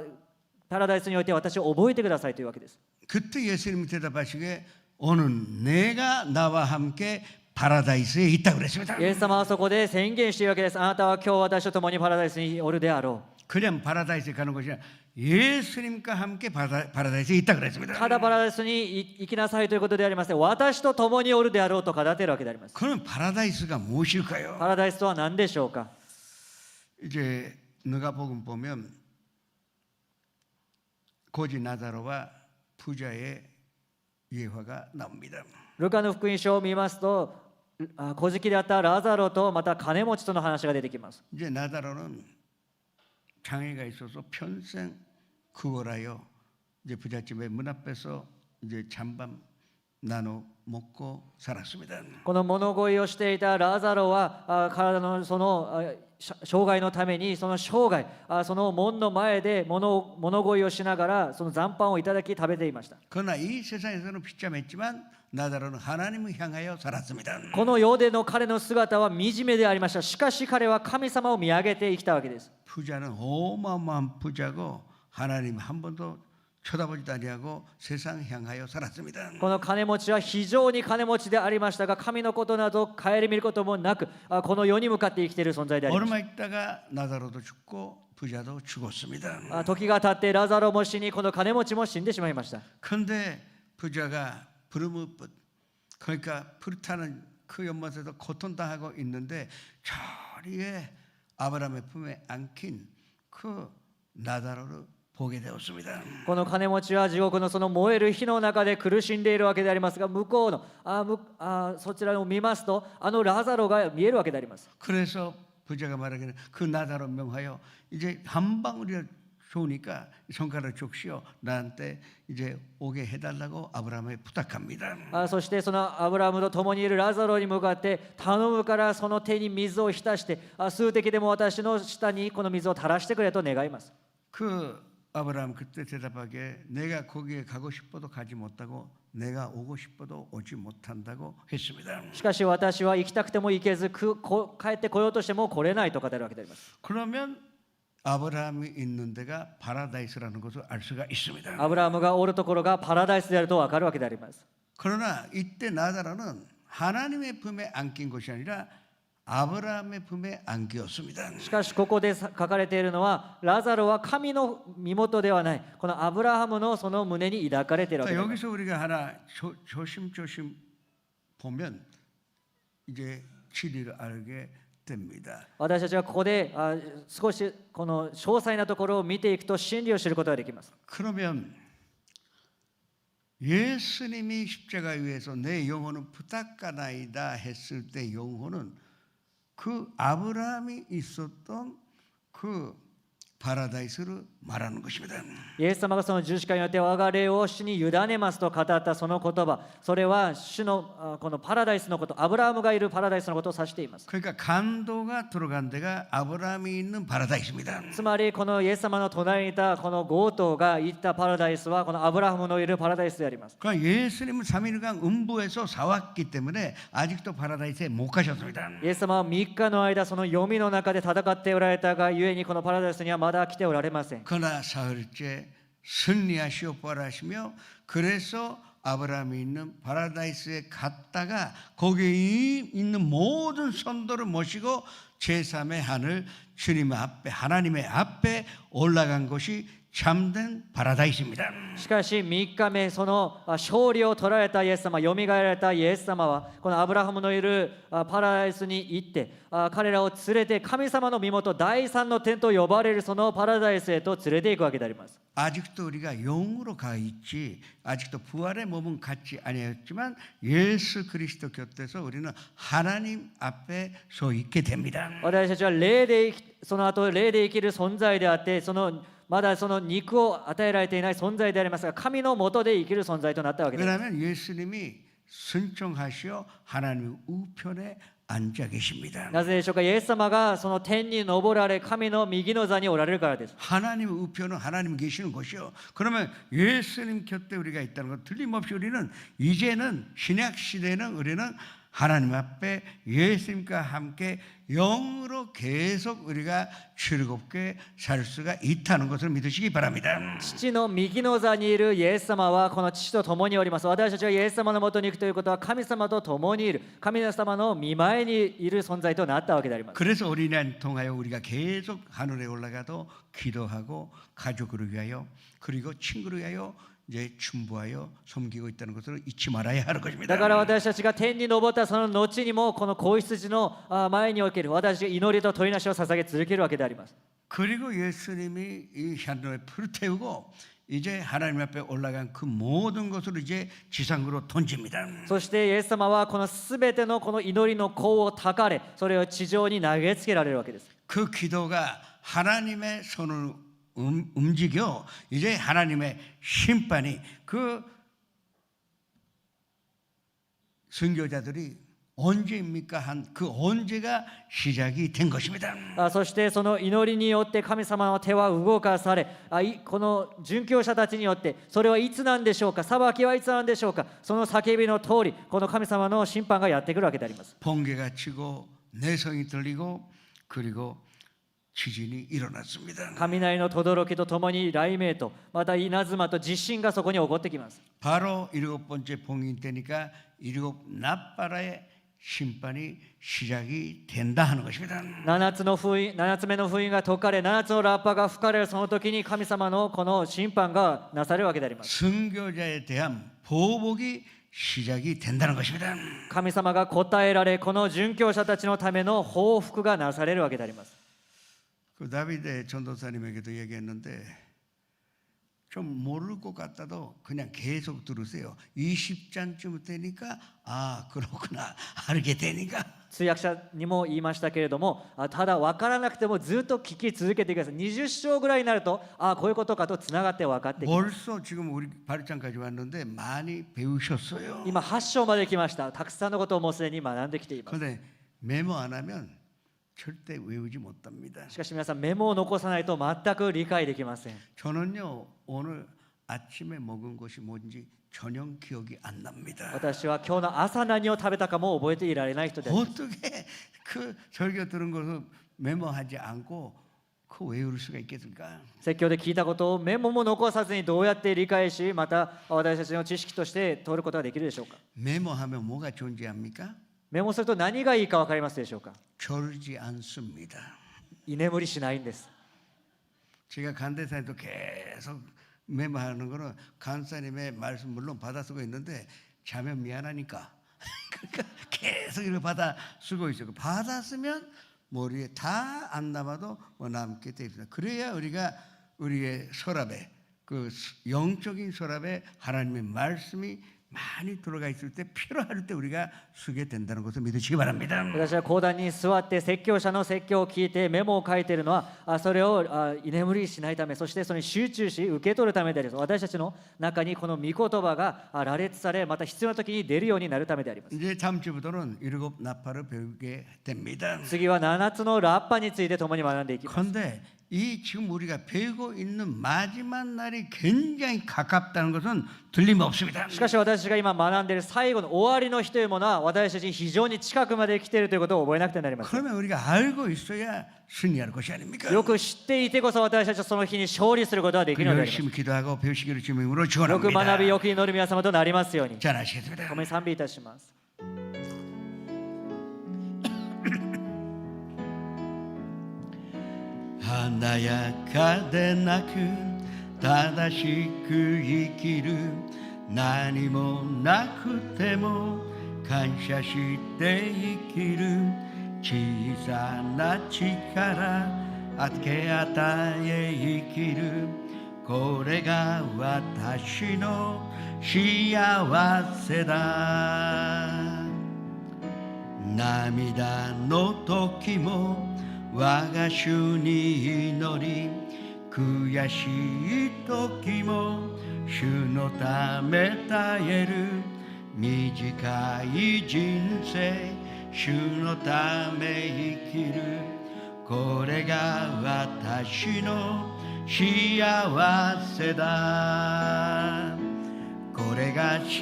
ラダイスにおいて私を覚えてくださいというわけです。 그때 예수님이 대답하시기에 오늘 내가 나와 함께 파라다이스에 있다 그랬습니다. イエス様はそこで宣言しているわけです。あなたは今日私と共にパラダイスにおるであろう。 그냥 파라다이스에 가는 것이 아니라 예수님과 함께 파라다이스에 있다 그랬습니다. ただパラダイスに行きなさいということでありません。私と共におるであろうと語っているわけであります。 그럼 파라다이스가 무엇일까요? パラダイスとは何でしょうか。 이제 누가복음 보면 고지 나사로와 부자의 예화가 나옵니다. ルカの福音書を見ますと、小じであったラザロとまた金持ちとの話が出てきます。 이제 나사로는 장애가 있어서 평생 구걸하여 이제 부잣집의 문 앞에서 이제 잠밤 나눠 먹고 살았습니다. この物乞いをしていたラザロは体のその障害のためにその生涯その門の前で物乞いをしながらその残飯をいただき食べていました。 그러나 이 세상에서는 비참했지만 나다로는 하나님을 향하여 살았습니다. この世での彼の姿は惨めでありました。しかし彼は神様を見上げて生きたわけです。 부자는 어마어마한 부자고 하나님 한 번도 쳐다보지도 아니하고 세상 향하여 살았습니다. この金持ちは非常に金持ちでありましたが、神のことなど顧みることもなく、この世に向かって生きている存在でありまし 얼마 있다가 나다로도 죽고 부자도 죽었습니다. た。時が経ってラザロも死に、この金持ちも死んでしまいました。 그런데 부자가 부르뭇 그러니까 불타는 그 연못에서 고통당하고 있는데 저리에 아브라함의 품에 안긴 그 나다로를 보게 되었습니다. この金持ちは地獄のその燃える火の中で苦しんでいるわけでありますが、向こうのそちらを見ますとラザロが見えるわけであります。 그래서 부자가 말하기는 그 나다로 명하여 이제 한 방울이 좋으니까 손가락을 족시어 나한테 이제 오게 해달라고 아브라함에 부탁합니다. そしてそのアブラハムと共にいるラザロに向かって頼むからその手に水を浸して数滴でも私の下にこの水を垂らしてくれと願います。 그 아브라함 그때 대답하기에 내가 거기에 가고 싶어도 가지 못하고 내가 오고 싶어도 오지 못한다고 했습니다. しかし私は行きたくても行けず帰ってこようとしても来れないと語るわけであります。 그러면 아브라함이 있는 데가 파라다이스라는 것을 알 수가 있습니다. アブラハムがおるところがパラダイスであると分かるわけであります。 그러나 이때 나다라는 하나님의 품에 안긴 것이 아니라 아브라함의 품에 안기었습니다. しかしここで書かれているのはラザロは神の身元ではない、このアブラハムのその胸に抱かれているわけであります。 여기서 우리가 하나 조심조심 보면 이제 진리를 알게 됩니다. 私たちはここで少しこの詳細なところを見ていくと真理を知ることができます。 그러면 예수님이 십자가 위에서 내 영혼은 부탁하나이다 했을 때 영혼은 그 아브라함이 있었던 그 파라다이스를 말하는 것입니다. イエス様がその十字架によって我が霊を主に委ねますと語ったその言葉、それは主のこのパラダイスのこと、アブラハムがいるパラダイスのことを指しています。 그러니까 간도가 들어간 데가 아브라함이 있는 파라다이스입니다. つまりこのイエス様の隣にいたこの強盗が行ったパラダイスはこのアブラハムのいるパラダイスであります。 그러니까 예수님은 3일간 음부에서 사왔기 때문에 아직도 파라다이스에 못 가셨습니다. イエス様は3日の間その読みの中で戦っておられたがゆえにこのパラダイスにはまだ来ておられません。 그러나 사흘째 승리하시오 부활하시며 그래서 아브라함이 있는 파라다이스에 갔다가 거기에 있는 모든 선도를 모시고 제3의 하늘 주님 앞에 하나님의 앞에 올라간 것이 참된 파라다이스입니다. しかし3日目その勝利を取られたイエス様、よみがえられたイエス様はこのアブラハムのいるパラダイスに行って彼らを連れて神様の身元第三の天と呼ばれるそのパラダイスへと連れていくわけであります。 아직도 우리가 영으로 가 있지 아직도 부활의 몸은 갖지 아니었지만 예수 그리스도 곁에서 우리는 하나님 앞에 서 있게 됩니다. 私たちは霊でその後霊で生きる存在であってまだその肉を与えられていない存在でありますが神の下で生きる存在となったわけです。 왜냐하면 예수님이 순종하시어 하나님 우편에 앉아 계십니다. なぜでしょうか。イエス様がその天に昇られ神の右の座におられるからです。 하나님 우편은 하나님 계시는 곳이요. 그러면 예수님 곁에 우리가 있다는 것 틀림없이 우리는 이제는 신약 시대는 우리는 하나님 앞에 예수님과 함께 영으로 계속 우리가 즐겁게 살 수가 있다는 것을 믿으시기 바랍니다. 父の右の座にいるイエス様はこの父と共におります。私たちはイエス様のもとに行くということは神様と共にいる神様の御前にいる存在となったわけであります。 그래서 어린이날 통하여 우리가 계속 하늘에 올라가도 기도하고 가족을 위하여 그리고 친구를 위하여 이제 충부하여 섬기고 있다는 것을 잊지 말아야 하는 것입니다. だから私たちが天に昇ったその後にもこの子羊の前における私が祈りと問いなしを捧げ続けるわけであります。 그리고 예수님이 이 하늘에 불을 태우고 이제 하나님 앞에 올라간 그 모든 것을 이제 지상으로 던집니다. そしてイエス様はこのすべてのこの祈りの香をたかれそれを地上に投げつけられるわけです。 그 기도가 하나님의 손을 움직여 이제 하나님의 심판이 그 선교자들이 언제입니까? 한 그 언제가 시작이 된 것입니다. そしてその祈りによって神様の手は動かされ、この殉教者たちによってそれはいつなんでしょうか、裁きはいつなんでしょうか、その叫びの通りこの神様の審判がやってくるわけであります。 번개가 치고 내성이 들리고 그리고 지진이 일어났습니다. 雷の轟きとともに雷鳴とまた稲妻と地震がそこに起こってきます。 바로 일곱 번째 봉인 때니까 일곱 나라의 심판이 시작이 된다 하는 것입니다. 7つ目の封印が解かれ、7つのラッパが吹かれるその時に神様のこの審判がなされるわけであります。 선교자에 대한 보복이 시작이 된다는 것입니다. 神様が答えられ、この殉教者たちのための報復がなされるわけであります。 그 다비드 전도사님에게도 얘기했는데 좀 모를 것 같아도 그냥 계속 들으세요. 20장쯤 되니까 아 그렇구나 알게 되니까. 通訳者にも言いましたけれども、ただ分からなくてもずっと聞き続けてください。20章ぐらいになると、こういうことかとつながって分かってきます。 벌써 지금 우리 8장까지 왔는데 많이 배우셨어요. 今8章まで来ました。たくさんのことをもうすでに学んできています。 그런데 메모 안 하면 절대 외우지 못합니다. しかし皆さん、メモを残さないと全く理解できません。 저는요 오늘 아침에 먹은 것이 뭔지 전혀 기억이 안 납니다. 私は今日の朝何を食べたかも覚えていられない人です。 어떻게 그 설교 들은 것을 메모하지 않고 그 외울 수가 있겠습니까? 説教で聞いたことをメモも残さずにどうやって理解し、また私たちの知識として取ることができるでしょうか。 메모하면 뭐가 존재합니까? メモすると何がいいか分かりますでしょうか。 졸지 않습니다. 居眠りしないんです。 제가 간대사님도 계속 메모하는 거는 간사님의 말씀 물론 받아 쓰고 있는데 자면 미안하니까 그러니까 계속 이렇게 받아 쓰고 있어요. 받아 쓰면 머리에 다 안 남아도 뭐 남게 돼 있습니다. 그래야 우리가 우리의 서랍에 그 영적인 서랍에 하나님의 말씀이 많이 들어가 있을 때 필요할 때 우리가 쓰게 된다는 것을 믿으시기 바랍니다. 私は講談に座って説教者の説教を聞いてメモを書いているのは、それを居眠りしないため、そしてそれに集中し受け取るためであります。私たちの中にこの御言葉が羅列され、また必要な時に出るようになるためであります。 이제 다음 주부터는 일곱 나팔을 배우게 됩니다. 次は7つのラッパについて共に学んでいきます。 그런데 이 지금 우리가 배우고 있는 마지막 날이 굉장히 가깝다는 것은 틀림없습니다. しかし私が今学んでいる最後の終わりの日というものは私たちに非常に近くまで来ているということを覚えなくてはなりません。 그러면 우리가 알고 있어야 승리할 것이 아닙니까? よく知っていてこそ私たちはその日に勝利することができるのであります。 열심히 기도하고 배우시기를 주님으로 よく 축원합니다. 学びよく祈る皆様となりますように。 잘하시겠습니다. ごめん賛美いたします。 華かでなく正しく生きる何もなくても感謝して生きる小さな力あけ与え生きるこれが私の幸せだ涙の時も我が主に祈り悔しい時も主のため耐える短い人生主のため生きるこれが私の幸せだこれが幸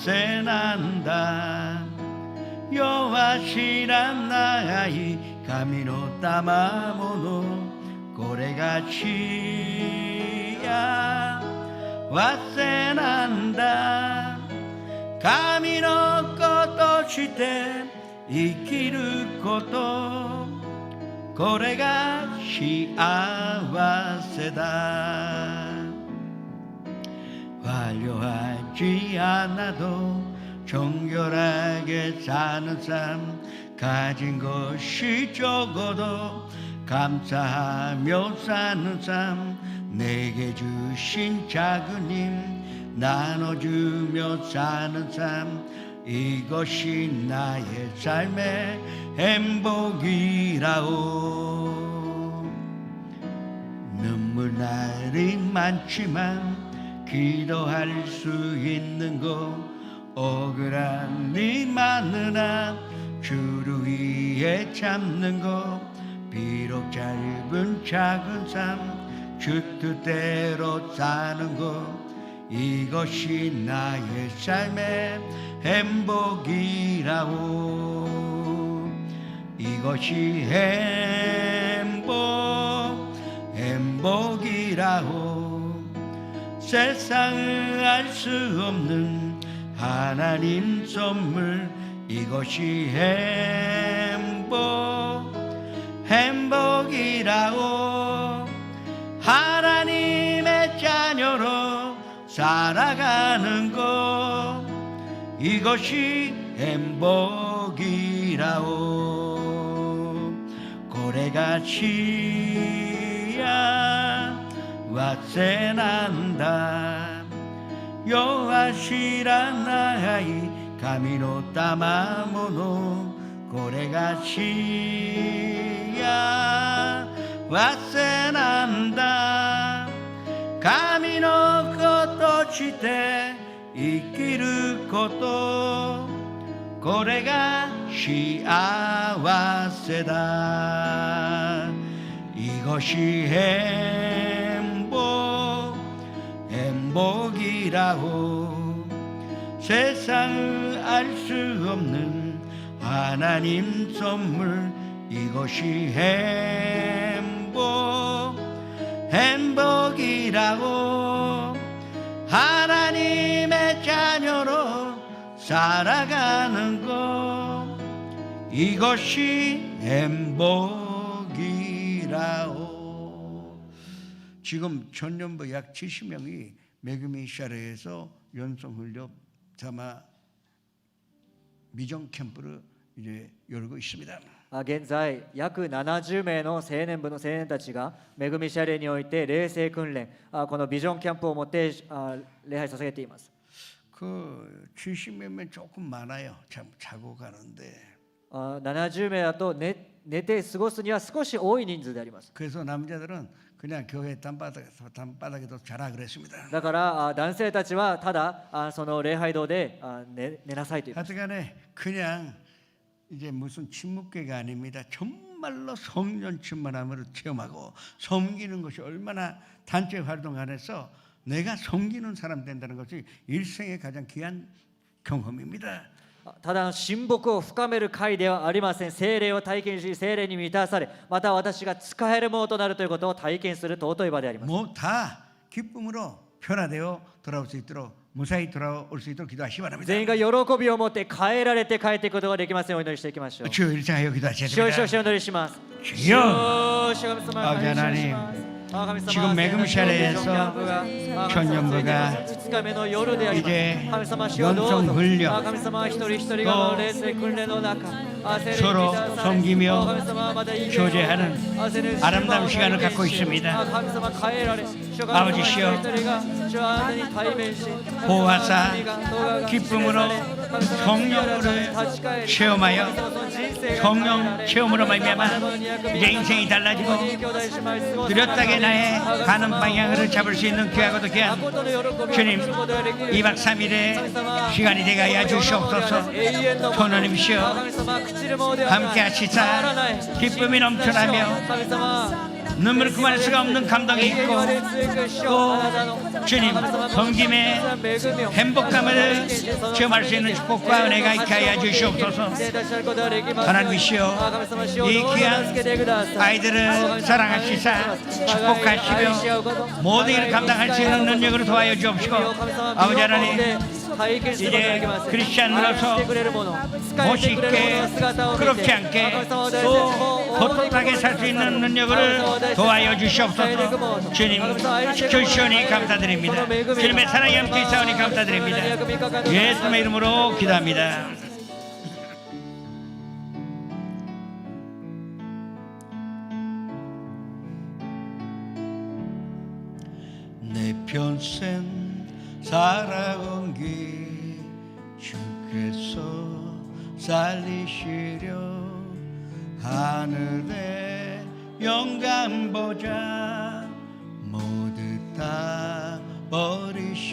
せなんだ世は知らない神の賜物これが幸せなんだ神の子として生きることこれが幸せだ 화려하지 않아도 정결하게 사는 삶 가진 것이 적어도 감사하며 사는 삶 내게 주신 작은 힘 나눠주며 사는 삶 이것이 나의 삶의 행복이라오 눈물 날이 많지만 기도할 수 있는 곳 억울한 네 마누나 주를 위해 참는 것 비록 짧은 작은 삶 주 뜻대로 사는 것 이것이 나의 삶의 행복이라오 이것이 행복이라오 세상을 알 수 없는 하나님 선물 이것이 행복이라오 하나님의 자녀로 살아가는 것 이것이 행복이라오 고래같이야 와세난다 여호와시라 나이 가미노 따마모노 고래같이야 와세난다 가미노 것도 지대 이기를 것도 고래가 시아와세다 이것이 행복이라고 세상을 알 수 없는 하나님 선물 이것이 행복이라고 하나님의 자녀로 살아가는 것 이것이 행복이라오 지금 전년부 약 70명이 메그미샤레에서 연성훈련 자마 미정 캠프를 이제 열고 있습니다. 現在約70名の青年部の青年たちが恵みシャレにおいて霊性訓練このビジョンキャンプをもって礼拝させています。 그 70명면 조금 많아요. 참 자고 가는데. 70名だと寝て過ごすには少し多い人数であります。 그래서 남자들은 그냥 교회 담바닥에도 자라 그랬습니다. だから男性たちはただその礼拝堂で寝なさいと言います。 하여튼간에 그냥 이제 무슨 침묵회가 아닙니다. 정말로 성령 충만함을 체험하고 섬기는 것이 얼마나 단체 활동 안에서 내가 섬기는 사람 된다는 것이 일생의 가장 귀한 경험입니다. ただ親睦を深める会ではありません。聖霊を体験し聖霊に満たされまた私が使えるものとなるということを体験する尊い場であります。 뭐 다 기쁨으로 변화되어 돌아올 수 있도록 무사히 돌아올 수 있도록 기도하시기 바랍니다. 全員が喜びを持って変えられて帰っていくことができますようお祈りしていきましょう。 주여 일장하여 기도하셔야 主よ主よ 됩니다. 主よお祈りします。 주여 主よ神様 아버지 感謝し 하나님 ます。 지금 매금샤레에서 전년부가 이제 연성 훈련 또 서로 섬기며 교제하는 아름다운 시간을 갖고 있습니다. 아버지시여 보호하사 기쁨으로 성령을 체험하여 성령 체험으로 말미암아 이제 인생이 달라지고 뚜렷하게 나의 가는 방향을 잡을 수 있는 귀하고도 귀한 주님 2박 3일의 시간이 되게 하여 주시옵소서. 하나님이시여 함께 하시사 기쁨이 넘쳐나며 눈물을 그만할 수가 없는 감동이 있고 또 주님 섬김의 행복감을 체험할 수 있는 축복과 은혜가 있게 하여 주시옵소서. 하나님이시여 이 귀한 아이들을 사랑하시사 축복하시며 모든 일을 감당할 수 있는 능력으로 도와여 주옵시고 아버지 하나님 이제 크리스찬으로서 멋있게 그렇지 않게 또 헛헛하게 살 수 있는 능력을 도와여 주시옵소서. 주님 지켜주시오니 감사드립니다. 주님의 사랑이 함께 있사오니 감사드립니다. 예수님의 이름으로 기도합니다. 내 평생 살아온 길 주께서 살리시려 하늘의 영광 보자 모두 다 버리시고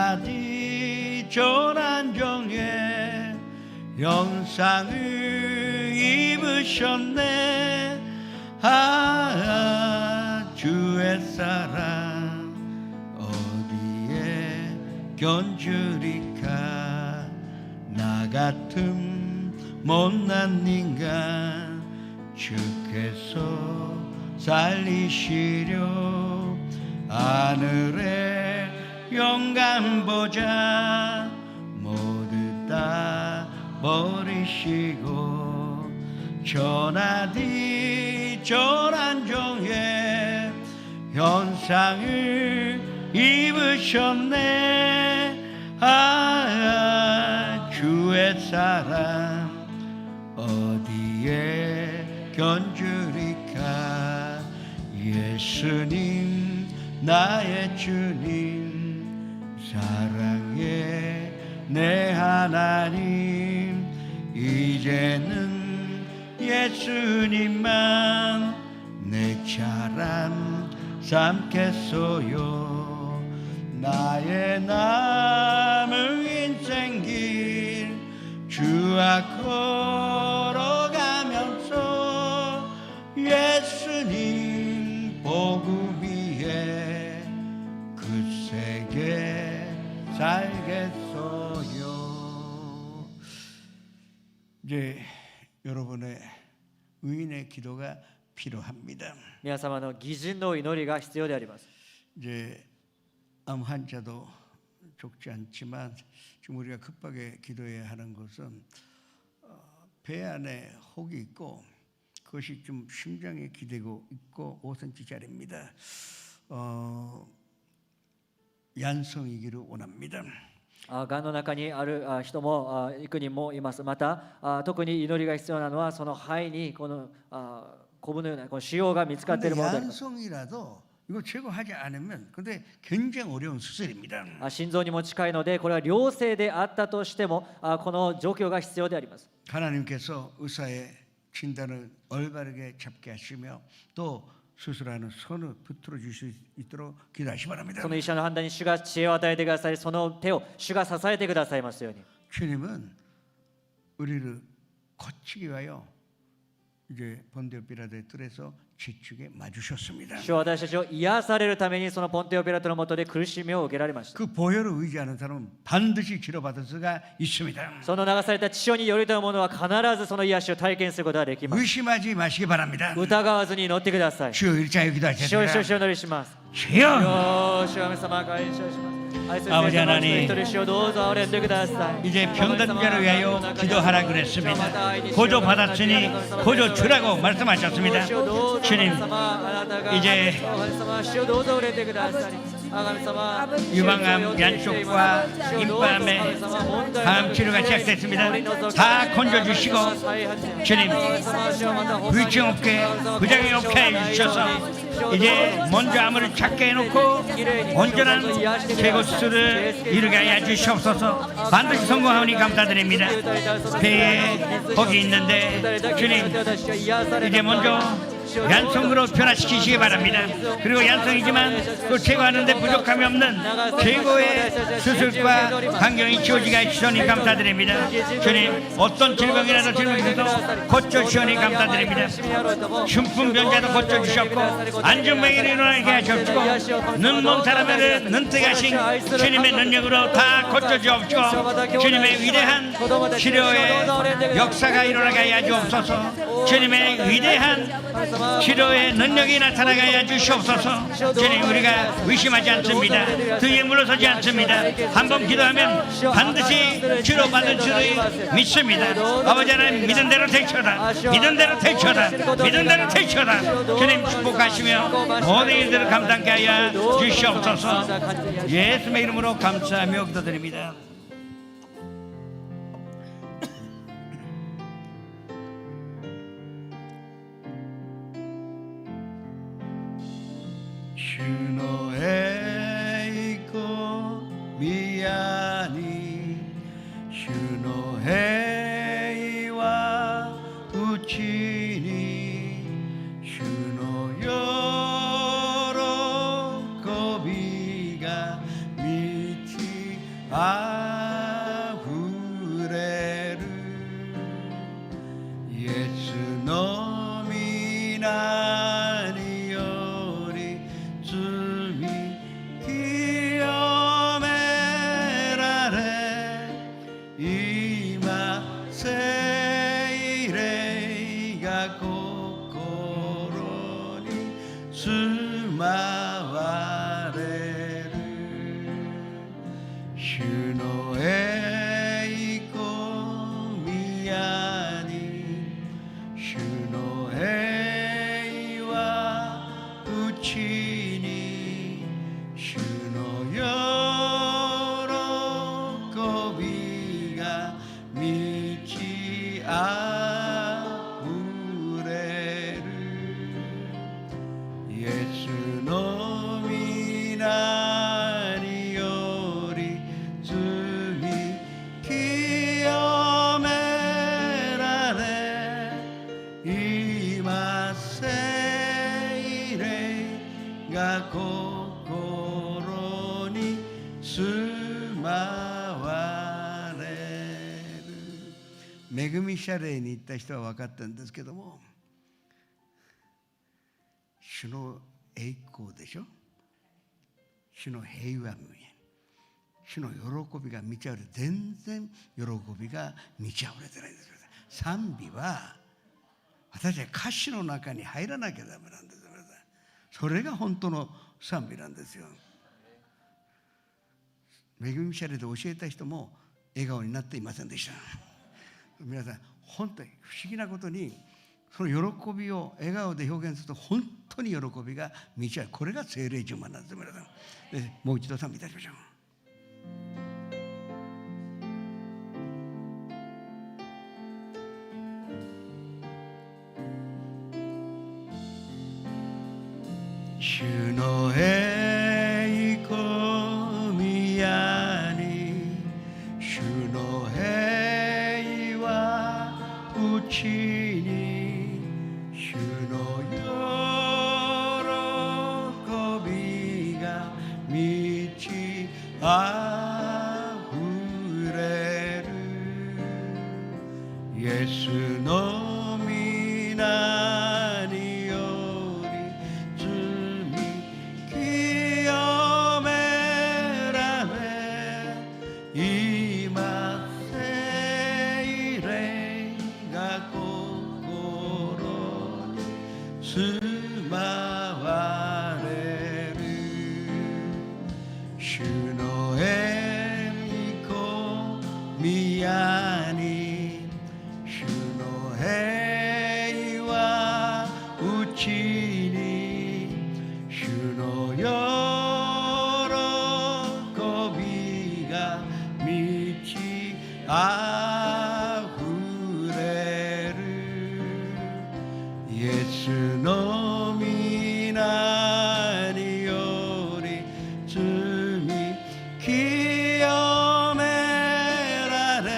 전하디 조난종의 영상을 입으셨네. 주의 사랑 어디에 견주리까. 나 같은 못난 인간 주께서 살리시려. 하늘의 영광 보자 모두 다 버리시고. 전하디 조난종의 현상을 입으셨네. 주의 사랑 어디에 견주리까. 예수님 나의 주님 사랑의 내 하나님. 이제는 예수님만 내 자랑 삼겠소요. 나의 남은 인생길 주와 걸어가면서 예수님 복음 위에 굳세게 살겠소요. 이제 여러분의 의인의 기도가 필요합니다. 皆様の義人の祈りが必要であります。 이제 암 환자도 적지 않지만 지금 우리가 급하게 기도해야 하는 것은 배 안에 혹이 있고 그것이 좀 심장에 기대고 있고 5cm짜리입니다. 양성이기를 원합니다. がんの中にある人も幾人もいます。また特に祈りが必要なのはその肺にこのコブのようなこの腫瘍が見つかっているものであります。 양성이라도 이거 제거하지 않으면 근데 굉장히 어려운 수술입니다. 心臓にも近いのでこれは良性であったとしてもこの状況が必要であります。 하나님께서 의사의 진단을 올바르게 잡게 하시며 또 수술하는 손을 붙들어 주실 수 있도록 기도하시 바랍니다. その医者の判断に主が知恵を与えてください。その手を主が支えてくださいますように。 주님은 우리를 거치기 위하여 이제 본디오 빌라도의 뜰에서 지축에 맞으셨습니다. 主は私たちを癒されるためにそのポンテオピラトの下で苦しみを受けられました。 그 보혈을 의지하는 사람은 반드시 치료받을 수가 있습니다. その流された血潮によりというものは必ずその癒しを体験することができます。 의심하지 마시기 바랍니다. 疑わずに祈ってください。 주여 일자에 主よ主よ 기도하셨습니다. 主よお祈りします。 주여 主よ神様が感謝します。愛する 아버지 聖なる 하나님 一人主をどうぞ憐れんでください。 이제 병든자를 위하여 기도하라 그랬습니다. 고조 받았으니 고조 주라고 말씀하셨습니다. 주님 이제 유방암 양쪽과 임밤에 다음 치료가 시작됐습니다. 다 건져주시고 주님 불증 없게 부작용이 없게 해주셔서 이제 먼저 암을 작게 해놓고 온전한 제거 수술을 이루게 하여 주시옵소서. 반드시 성공하오니 감사드립니다. 배에 혹이 있는데 주님 이제 먼저 양성으로 변화시키시기 바랍니다. 그리고 양성이지만 또 제거하는데 부족함이 없는 최고의 수술과 환경이 지어지게 해주시니 감사드립니다. 주님 어떤 질병이라도 질병에도 고쳐주시니 감사드립니다. 중풍변자도 고쳐주셨고 안전병이를 일어나게 하셨고 눈먼 사람을 눈뜨게 하신 주님의 능력으로 다 고쳐주옵시고 주님의 위대한 치료의 역사가 일어나게 하여 주옵소서. 주님의 위대한 치료의 능력이 나타나게 하여 주시옵소서. 주님 우리가 의심하지 않습니다. 등에 물러서지 않습니다. 한번 기도하면 반드시 치료받을 줄을 믿습니다. 아버지 하나님 믿은 대로 되쳐다. 믿은 대로 되쳐다. 믿은 대로 되쳐다. 주님 축복하시며 모든 일들을 감당케 하여 주시옵소서. 예수의 이름으로 감사하며 기도드립니다. 주노에 있고 미안히 주노에이와 우치니 주노여로 고비가 미치 住まわれる主の栄光宮に主の平和うちに主の喜びが満ちあふれるイエスの皆により罪清められ今聖霊が心に住まわれる。恵み謝礼に行った人は分かったんですけども、主の栄光でしょ、主の平和無限、主の喜びが満ち溢れ、全然喜びが満ち溢れてないんですよ。賛美は私は歌詞の中に入らなきゃダメなんですよ。それが本当の賛美なんですよ。恵み謝礼で教えた人も笑顔になっていませんでした。皆さん本当に不思議なことに、その喜びを笑顔で表現すると本当に喜びが満ち溢れる。これが聖霊充満なんですよ。皆さんもう一度賛美いたしましょう。主の栄光宮に主の平和うちに主の喜びが満ちあふれるイエスの皆により罪清められ今聖霊が心に住まわれる主の栄光宮に主の平和うちに主の喜びが満ちあふれるイエスの皆により罪清められ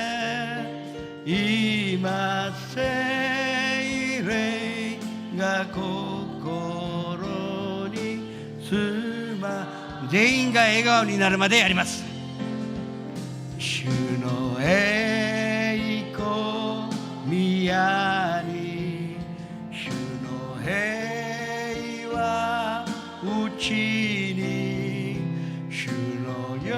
今聖霊が心に住ま全員が笑顔になるまでやります。主の栄光宮に主の平和うちに主の喜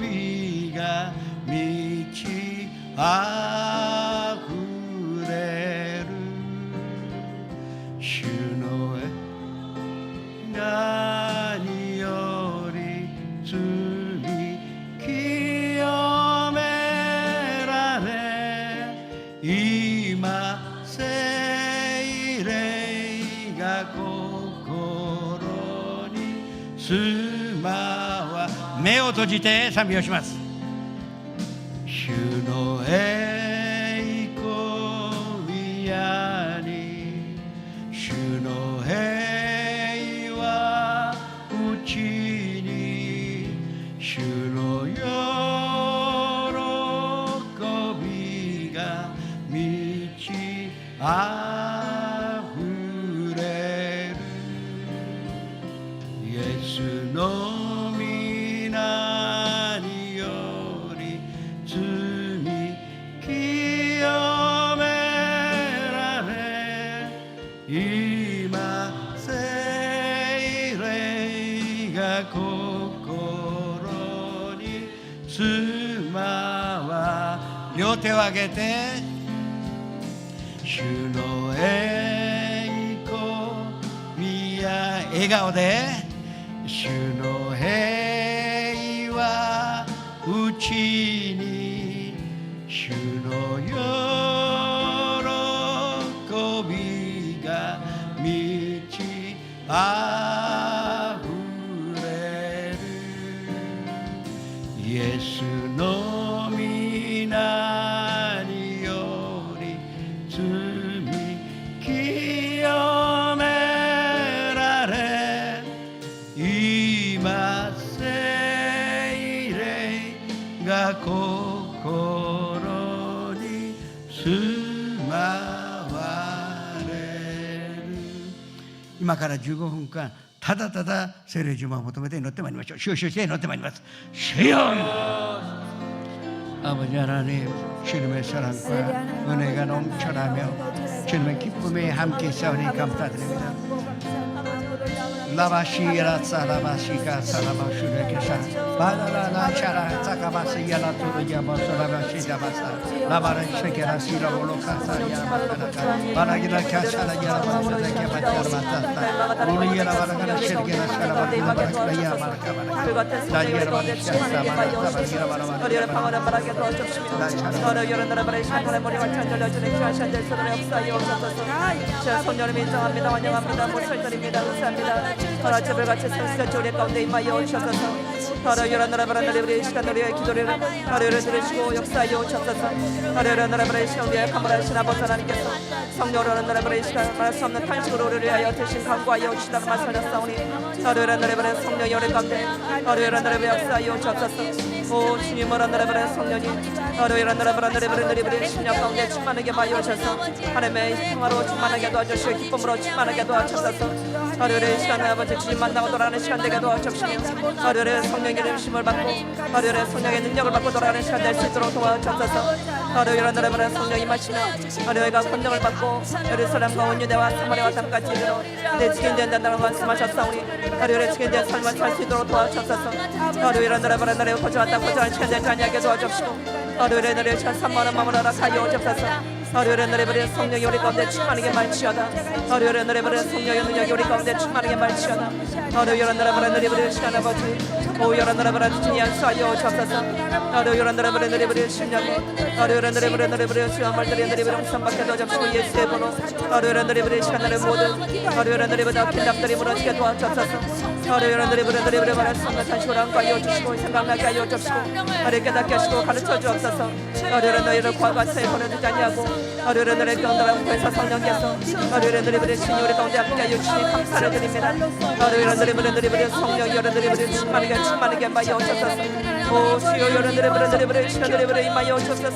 びが満ちあふれる主の名により罪清められ今聖霊が心に住まわ目を閉じて賛美をします。主の栄光宮に主の平和うちに主の喜びが満ちあふれるイエスの皆により罪清められ今聖霊が心に住まわ両手を上げて主の栄笑顔で主の平和うちに主の喜びが満ちあふれるイエスの皆により罪清められ今聖霊が心に住まわれる今から15分間ただただ聖霊充満を求めて祈ってまいりましょう。主を主して祈ってまいります。주여 아버지 하나님 주님의 사랑과 은혜가 넘쳐나며 주님의 기쁨에 함께 있사오니 감사드립니다. 라바시라 사라바시가 사라바슈레케사 바라라라 샤라 사카바시야라 turu야 바사라바시다바사 라바라 쉐케라 시라볼로카사 야마카라카 바라기라 카샤라 야라바사라케 바차르바사타 우리야라 바라가라 쉐르게라 샤라바리라 바라카야 마라카바라 나리야라 바라샤사 바라카바리라 바라바라 손녀를 인정합니다. 환영합니다. 모설드립니다. 감사합니다. 하나님을 같이 성스가 우리 가운데 임하여 오셔서 하나님 나라바라나리 우리의 시간 우리의 기도를 하루를 들으시고 역사하여 오셔서 하루를 나라바라의 시간 우리의 감사하신 아버지 하나님께서 성령으로 나라바라의 시간 말할 수 없는 탄식으로 우리를 위하여 대신 강구하여 오시다가 말씀하셨사오니 하루를 나라바라의 성령이 우리 가운데 하루를 나라바라의 역사하여 오셔서 오 주님을 나라바라의 성령이 하루를 나라바라의 심령 가운데 충만하게 하여 오셔서 하나님의 평화로 충만하게 도와주시고 기쁨으로 충만하게 도와주셔서 하루의 시간을 아버지 주님 만나고 돌아가는 시간 되게 도와주시며 하루의 성령의 힘을 받고 하루의 성령의 능력을 받고 돌아가는 시간 될 수 있도록 도와주셔서 하루의 나라바라의 성령이 임하시며 하루의가 권능을 받고 예루살렘과 온유대와 사마리아와 땅까지 이르러 내 증인된 단다는 말씀하셨사오니 하루의 증인된 삶을 살 수 있도록 도와주셔서 하루의 나라바라의 나라에 거주한다 거주하는 시간 되지 아니하게 도와주시고 하루의 나라의 시간 산만한 마음을 허락하여 오셔서 하루의 나라의 성령이 우리 가운데 충만하게 말치어다 하루의 나라의 성령의 능력이 우리 가운데 충만하게 말치어다 하루의 나라의 시간 아버지 오 여러 나라의 주님 안수하여 오셔서 하루의 나라의 심령이 하루의 나라의 시간 말들이 나라의 용산받게 도와주시고 예수의 번호 하루의 나라의 시간을 모든 하루의 나라의 긴답들이 무너지게 도와주셔서 하루의 나라의 말씀과 탄식을 안과하여 주시고 생각나게 하여 주시고 하루의 깨닫게 하시고 가르쳐 주옵소서 하루의 나라의 과거사에 보내주지 아니하고 하루의 나라의 경건한 회사 성령께서 하루의 나라의 신이 우리 가운데 함께 하여 주시니 감사를 드립니다 하루의 나라의 성령이 여러분들의 충만하게 임하여 오셔서 오 주여 여러분들의 시간들의 임하여 오셔서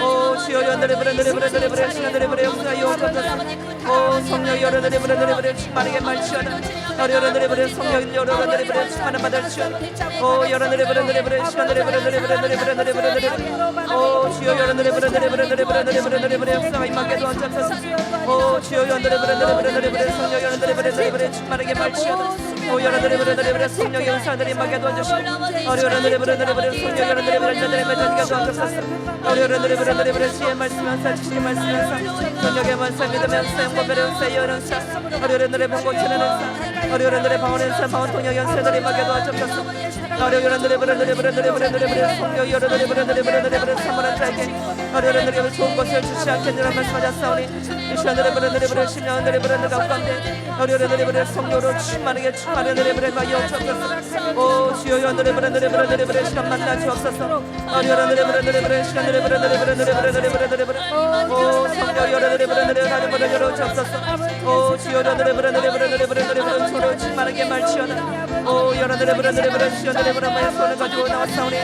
오 주여 여러분들의 시간들의 역사하여 오셔서 오 성령 여러분들의 충만하게 말치어다 여러분들의 성령 여러분들의 충만을 받을지어다 오 여러분들의 시간들의 오 주여 여러분들의 역사가 임하게 도와주셔서 오 주여 여러분들의 성령 여러분들의 충만하게 말치어다 오 여러분들의 성령의 은사들이 임하게 도와주시고 여러분들의 성령 여러분들의 맺어지게 도와주셔서 여러분들의 지혜의 말씀면서 지식의 말씀면서 성령의 말씀 믿음의 은사 영법의 은사 예언의 은사 여러분들의 병고치는 은사 여러분들의 방언 은사 방언 통역 연세들이 임하게 도와주셔서 여러분들의 성령 여러분들의 사모한 자에게 여러분들의 좋은 것을 주시 않겠느라 말씀하셨사오니 이 시간 여러분들의 심령 여러분들 가운데 여러분들의 성령으로 충만하게 여러분들의 마여 주옵소서 오 주여 여러분들의 시간 만나 주옵소서 여러분들의 시간 오 성령 여러분들의 하늘문을 열어 주옵소서 오 주여 여러분들의 손을 충만하게 말치어다 오 여러분들의 시간들의 마여 손을 가지고 나왔사오니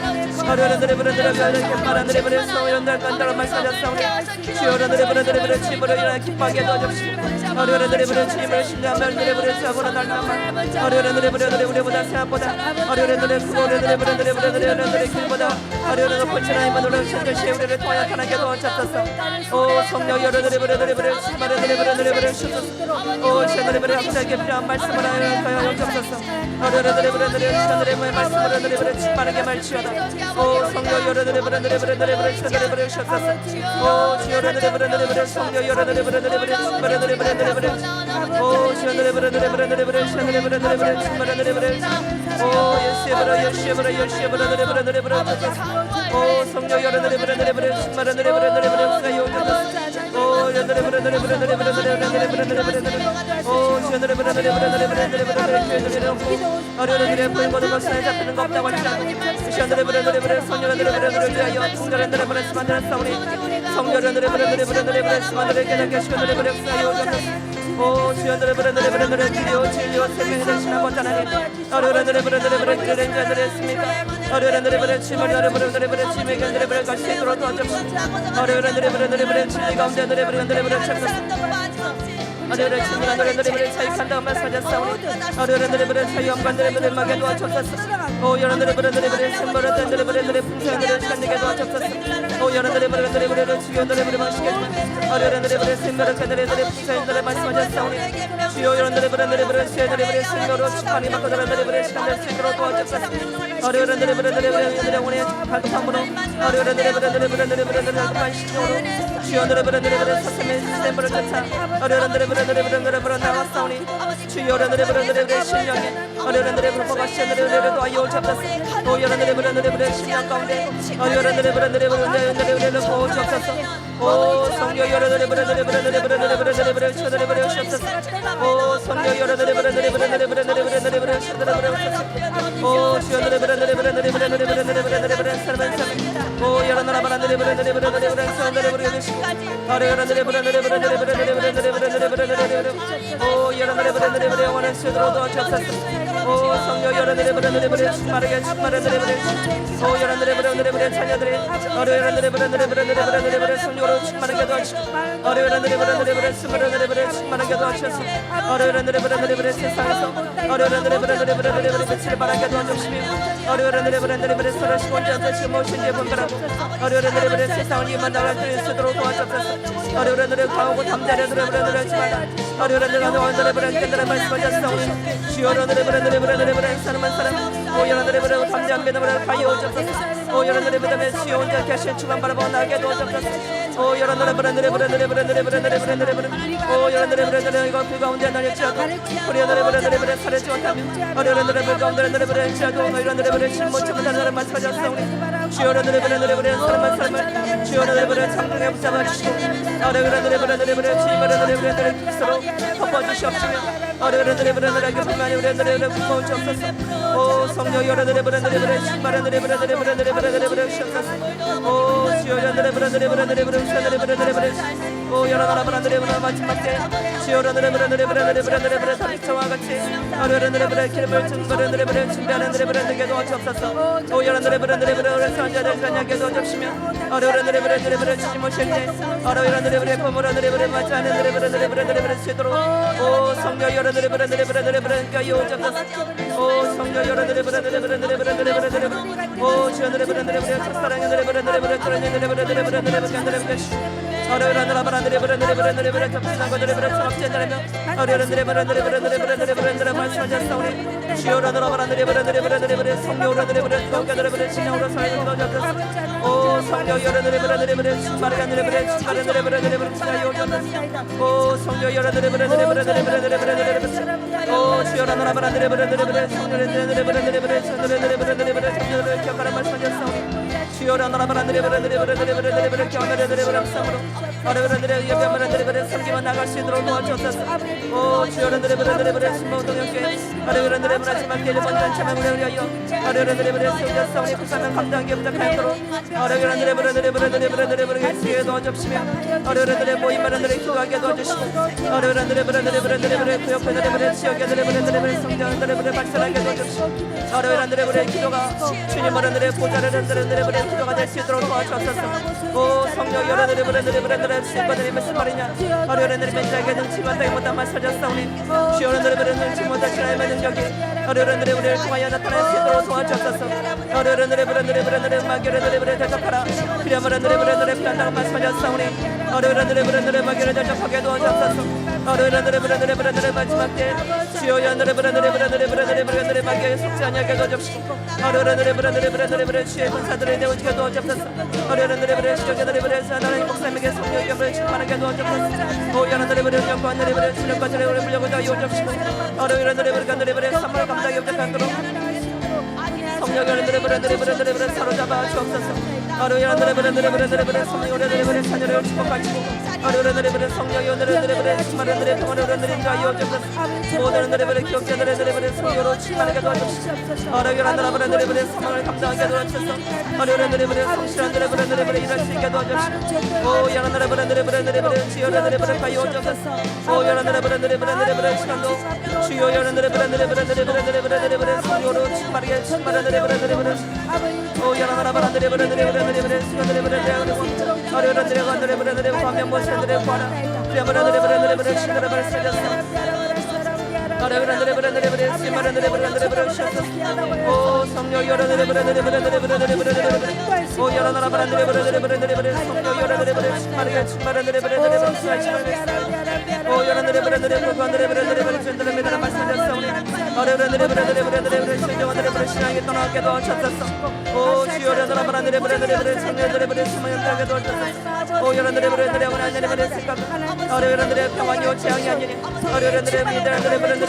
여러분들의 말하늘의 소 연달 간다는 말씀하셨사오니 주여 여러분들의 침으로 일어나 기뻐하게 도와주시고 여러분들의 침을 심장하며 여러분들의 사고로 날아가며 여러분들의 우리보다 생각보다 여러분들의 여러분들의 길보다 여러분들의 높은 하나님만 놀라운 천재시에 우리를 통하여 하나님께 도와주셔서 오 성령 여러분들의 심하는 주소서 오 시간들의 학자에게 필요한 말씀을 하여 주옵소서 여러분들의 시간들의 말씀을 여러분들의 충만하게 말치어다 오 성령 여러분들의 시간들의 주옵소서 오 주여 여러분들의 성령 여러분들의 오 주여들의 브레들의 브레들의 브레 시아들의 브레들의 브레 충만하들의 브레 오 예수의 브레 예수의 브레들의 브레들의 브레 오 성령 여러들의 브레들의 브레 충만하들의 브레들의 브레 역사에 오셔서 오 여러들의 브레들의 브레들의 브레들의 브레들의 브레들의 오 주여들의 브레들의 브레들의 브레들의 브레들의 주여들의 놓고 어려운들의 보인 것을 벗어나 잡히는 것 없다고 할지라도 시아들의 브레들의 브레 성령들의 브레들을 위하여 성령들의 브레 스만들의 싸우니 성령들의 브레들의 브레들의 스만들의 깨닫게 시간들의 브레 역사에 오셔서 오 주여들의 브레들의 브레들의 진리와 생명이 되시는 아버지 하나님 어려운들의 브레들의 브레들의 인자들의 했습니까 어려운들의 브레 침을 어려운들의 브레 침의 견들의 브레 같이 되도록 도와주옵시고 어려운들의 브레들의 브레 진리 가운데들의 브레들의 브레 찾았습니다 어려운들의 친밀한 어려운들의 브레 차익한다고 말씀하셨사오니 어려운들의 브레 차이엄관들의 브레 막에 도와주옵소서 오 여러분들의 브레들의 브레 선물들의 브레들의 풍성들의 시간되게 도와주옵소서 오 여러분들의 브레들의 브레를 주여들의 브레 마시게 어려운들의 브레 선물들의 풍성들의 말씀하셨사오니 주여 여러분들의 브레들의 브레 수여들의 브레 선물로 축하니 받고 여러분들의 브레 시간 될 수 있도록 도와주옵소서 어려운들의 브레들의 브레들의 원의 갈급함으로 어려운들의 브레들의 브레들의 갈급한 시청으로 주여들의 브레들의 브레 사슴의 시스템을 쫓아 어려운들의 브레들의 브레들의 나왔사오니 주여 여러분들의 브레들의 브레 신령에 어려운들의 브레가 시여들의 브레를 도와요 잡았어 오 여러분들의 브레들의 브레 신령 가운데 여러분들의 브레들의 브레를 보호주옵소서 오 성령 여러분들의 브레들의 브레 주여들의 브레 오시옵소서 오 성령 여러분들의 브레들의 브레 주여들의 브레 오시옵소서 오 주여들의 브레들의 브레 사람 오 여러 나라 바람들의 브레들의 사람들의 브레 오시고 여러분들의 브레들의 오 여러분들의 브레들의 원한 수도로 도와주옵소서 오 성령 여러분들의 브레들의 충만하게 오 여러분들의 브레들의 자녀들의 여러분들의 브레들의 성령으로 충만하게 도와주시고 여러분들의 브레들의 충만하게 도와주셔서 여러분들의 브레들의 세상에서 여러분들의 브레들의 빛을 발하게 도와주시며 여러분들의 브레들의 서로 시원자한테 지금 모신 지 분별하고 여러분들의 브레 세상을 이만 나갈 수 있도록 도와주옵소서 여러분들의 과하고 담대한 브레들을 하지 말라 여러분들의 원들의 브레들의 말씀하셨사오니 주여 여러분들의 브레들의 사람한 사람 오 여러분들의 브레 담대한 믿음을 가여 오셨소서 오 여러분들의 믿음에 주여 혼자 이렇게 하신 주간 바라보고 나게 도와주옵소서 오 여러분들의 브레들의 오 여러분들의 브레들의 이거 그 가운데 나뉘지라도 우리 여러분들의 브레 사려지 못하며 여러분들의 그 가운데 브레 지라도 여러분들의 브레 실못 못하는 사람 말씀하셨사오니 주여 여러분들의 브레 사람한 사람을 주여 여러분들의 브레 창중에 붙잡아 주시고 여러분들의 브레 주님의 브레들의 기스로 덮어주시옵시며 여러분들의 브레들에게 불만이 브레들의 부어주옵소서 오 성령 여러분들의 브레들의 충만한 브레들의 브레 주옵소서 오 주여 여러분들의 브레들의 오 여러 나라 브레들의 마지막 때 주여 여러분들의 브레들의 다리처와 같이 여러분들의 브레 기름을 증거하는 브레 준비하는 브레들에게 도와주옵소서 오 여러분들의 브레들의 선자들 자녀에게 도와주시며 여러분들의 브레들의 주지 못할 때 여러분들의 브레 포모라는 브레 맞지 않는 브레들의 브레 쓰도록 오 성령 여러분들의 브레들의 가요 오옵소서 오 성령 여러분들의 브레들의 오 주여들의 브레들의 첫사랑의 브레들의 그런 브레들의 어려운들의 브레들의 겹치는 것들의 브레 청합제자라며 어려운들의 브레들의 말씀하셨사오니 주여 여러분들의 브레들의 성령 여러분들의 브레 성교들의 브레 신령으로 살고 도와주옵소서 오 성령 여러분들의 브레 충만하게 하늘의 브레 충만한 브레들의 브레 지나요 오 성령 여러분들의 브레들의 오 주여 여러분들의 브레들의 성령의 브레들의 브레 기억하는 말씀하셨사오니 주여 여러분들의 브레들의 경험의 브레상으로 어려운들의 예배하는 브레 섬기만 나갈 수 있도록 도와주옵소서 오 주여 여러분들의 브레들의 신봉동역교회 어려운들의 마지막 때를 먼저 참여를 위하여 어려운들의 브레 세우셨사오니 불쌍한 감당하기에 부탁하였도록 어려운들의 브레들의 주에 도와주시며 어려운들의 모임하는들의 기도하게 도와주시고 어려운들의 브레들의 구역회들의 브레 지역의들의 브레들의 성장들의 브레 발전하게 도와주시고 어려운들의 브레 기도가 주님 어른들의 보좌를 흔들들의 브레 기도가 될 수 있도록 도와주옵소서 오 성령 여러분들의 브레들의 주님과들의 무슨 말이냐 어려운들의 멘자에게 능치 못하게 못한 말씀하셨사오니 주여 어른들의 브레 능치 못하시는 하나님의 능력이 어려운들의 브레를 통하여 나타날 수 있도록 도와주옵소서 어려운들의 브레들의 마귀 어른들의 브레 대적하라 필요한 어른들의 브레들의 필요한다고 말씀하셨사오니 어려운들의 마귀를 대적하게 도와주옵소서. 어려운들의 마지막 때 주여 어려운들의 마귀에 속지 아니하게 도와주옵시고 어려운들의 주의 군사들을 내어지게 도와주옵소서. 어려운들의 시정자들의 하나님 목사님에게 성령의 영을 충만하게 도와주옵소서. 오 여러분들의 영광들의 출력과 절을 물려고자 이어주옵시고 어려운들의 선물을 감당하게 부탁하도록 성령 여러분들의 사로잡아 주옵소서. 어려운들의 성령 자녀를 축복하시고 어려운들의 성령 여러분들의 충만한 동안의 인도하여 주옵소서. 모든 기억자들의 성령으로 충만하게 도와주옵소서. 어려운들의 사명을 감당하게 도와주옵소서. 어려운들의 성실한 일할 수 있게 도와주옵소서. 오 여러분들의 주여 가여 주옵소서. 오 여러분들의 시간도 주여 여러분들의 성령으로 충만하게 충만한 오 여러분들의 평안이 오체앙이 아니니 어려운들의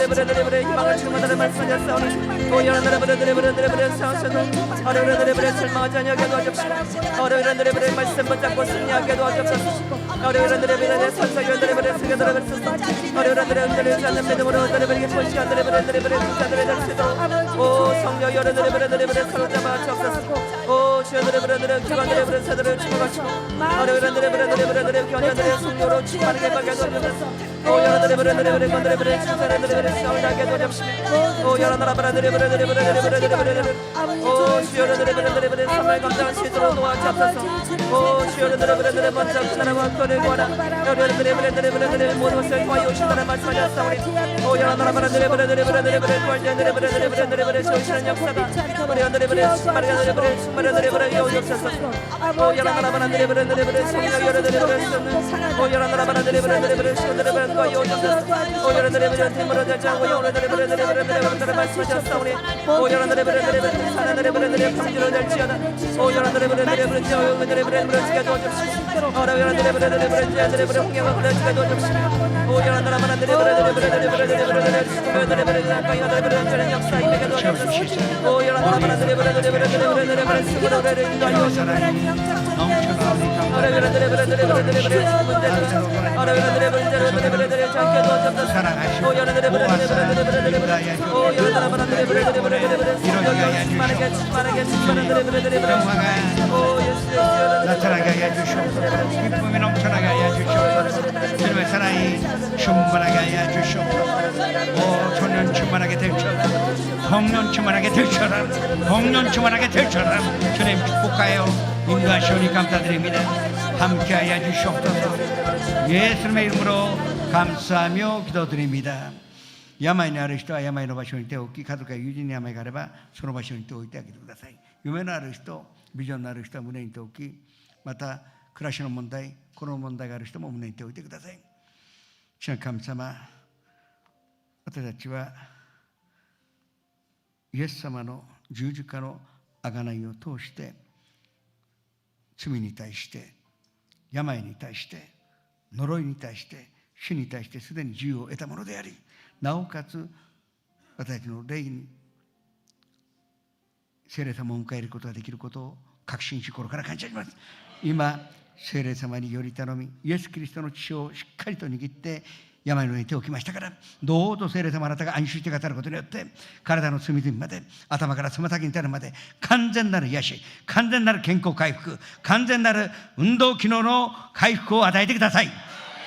미래들의 희망을 충만하는 말씀하셨사오니 오 여러분들의 상처도 어려운들의 절망하지 아니하게 도와주옵시고 어려운들의 말씀 붙잡고 승리하게 도와주옵소서. 어려운들의 미래의 선사위원들의 세계 들어가소서. 어려운들의 흔들리지 않는 믿음으로 어려운들에게 포시한들의 부자들의 될수도 오 성령 여러분들의 사로잡아 주옵소서. 오 주여들의 기관들의 사들을 축복하시고 어려운들의 견여들의 성령으로 충만하게 받게 도와주옵소서. 오 여러분들의 건들의 신사들의 싸움을 하게 도와주옵시고 오 여러분들의 오 주여들의 삶을 감당할 수 있도록 도와주옵소서. 오 주여들의 먼저 그 나라와 그를 구하라. 여러분들의 모든 것을 구하여 오신다는 말씀하셨사오니 오 여러분들의 구할 때 좋으시는 역사가 우리 여러분들의 충만한 이어주옵소서. 오 여러분들의 성령 여러분들의 오 여러분들의 시간들의 구하여 오셔서 오 여러분들의 힘으로 되지 않고 여러분들의 말씀하셨사오니 오 여러분들의 사나들의 평지로 될지어다. 오 여러분들의 무너지게 도와주옵시고 여러분들의 홍해가 무너지게 도와주옵시고 오 여러분들의 역사 임하게 도와주옵소서. 오 여러분들의 말씀으로 인도하여 나타나게 하여 주시옵소서. 기쁨이 넘쳐나게 하여 주시옵소서. 주님의 사랑이 충만하게 하여 주시옵소서. 오 천년 충만하게 되셔라. 홍년 충만하게 되셔라. 홍년 충만하게 되셔라. 주님 축복하여 인도하시오니 감사드립니다. 함께하여 주시옵소서. 예수님의 이름으로 감사하며 기도드립니다. 病のある人は病の場所に手を置き、家族が友人に病があればその場所に手を置いてあげてください。夢のある人、ビジョンのある人は胸に手を置き、また暮らしの問題、この問題がある人も胸に手を置いてください。主の神様、私たちはイエス様の十字架の贖いを通して罪に対して、病に対して、呪いに対して、死に対してすでに自由を得たものであり、なおかつ私たちの霊に聖霊様を迎えることができることを確信し、心から感謝します。今聖霊様により頼み、イエス・キリストの血をしっかりと握って病の上に手を置きましたから、どうぞ聖霊様あなたが安心してくださることによって、体の隅々まで、頭からつま先に至るまで完全なる癒し、完全なる健康回復、完全なる運動機能の回復を与えてください。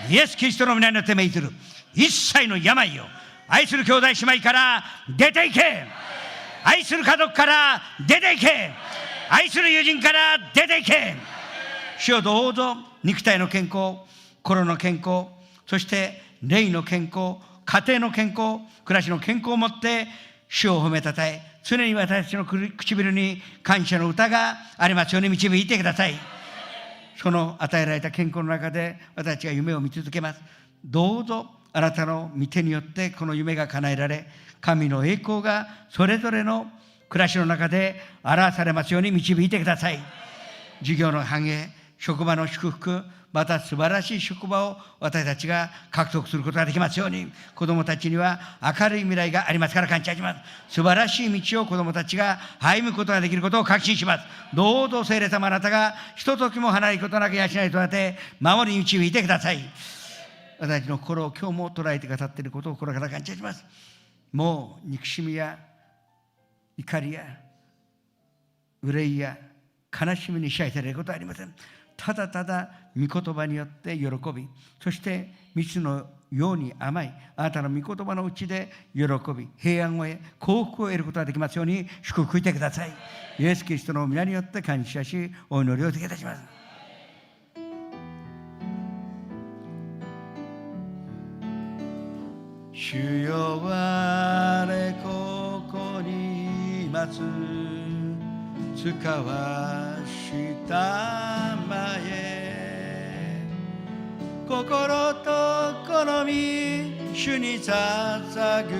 イエス・キリストの皆によって命ずる一切の病を、愛する兄弟姉妹から出ていけ、愛する家族から出ていけ、愛する友人から出ていけ。主よどうぞ肉体の健康、心の健康、そして霊の健康、家庭の健康、暮らしの健康をもって主を褒めたたえ、常に私たちの唇に感謝の歌がありますように導いてください。その与えられた健康の中で私たちが夢を見続けます。どうぞあなたの御手によってこの夢が叶えられ、神の栄光がそれぞれの暮らしの中で表されますように導いてください。事業の繁栄、職場の祝福、また素晴らしい職場を私たちが獲得することができますように、子どもたちには明るい未来がありますから感謝します。素晴らしい道を子どもたちが歩むことができることを確信します。どうぞ聖霊様、あなたがひとときも離れることなく養いとなって守り導いてください。私たちの心を今日も捉えてくださっていることを心から感謝します。もう憎しみや怒りや憂いや悲しみに支配されることはありません。ただただ御言葉によって喜び、そして蜜のように甘いあなたの御言葉のうちで喜び、平安を得、幸福を得ることができますように祝福してください。イエス・キリストの皆によって感謝し、お祈りをいたします。主よ、我ここにいます。使わしたまえ、心と好み主に捧ぐ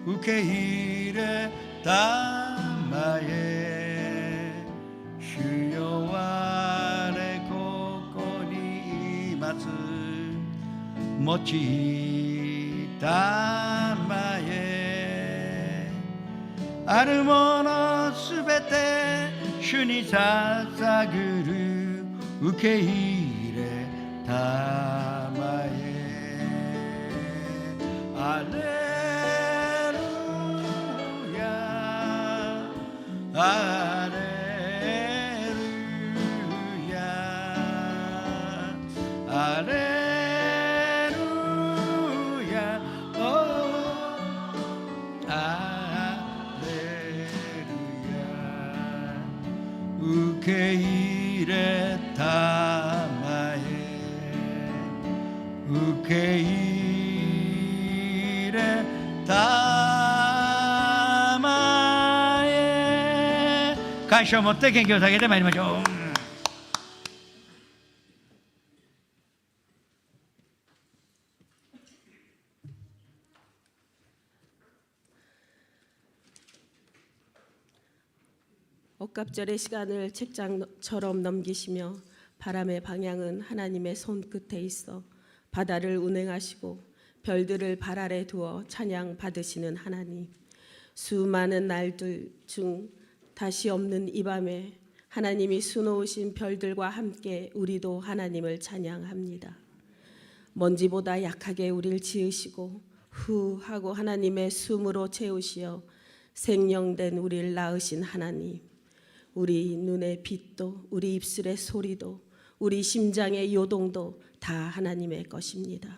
る、受け入れたまえ。主よ、我ここにいます。用いたまえ。あるものすべて主に捧ぐる、受け入れたまえ。アレルヤ、アレルヤ、アレルヤ。受け入れたまえ、受け入れたまえ。感謝を持って元気を下げてまいりましょう。억갑절의 시간을 책장처럼 넘기시며 바람의 방향은 하나님의 손끝에 있어 바다를 운행하시고 별들을 발 아래 두어 찬양 받으시는 하나님, 수많은 날들 중 다시 없는 이 밤에 하나님이 수놓으신 별들과 함께 우리도 하나님을 찬양합니다. 먼지보다 약하게 우리를 지으시고 후 하고 하나님의 숨으로 채우시어 생명된 우리를 낳으신 하나님, 우리 눈의 빛도 우리 입술의 소리도 우리 심장의 요동도 다 하나님의 것입니다.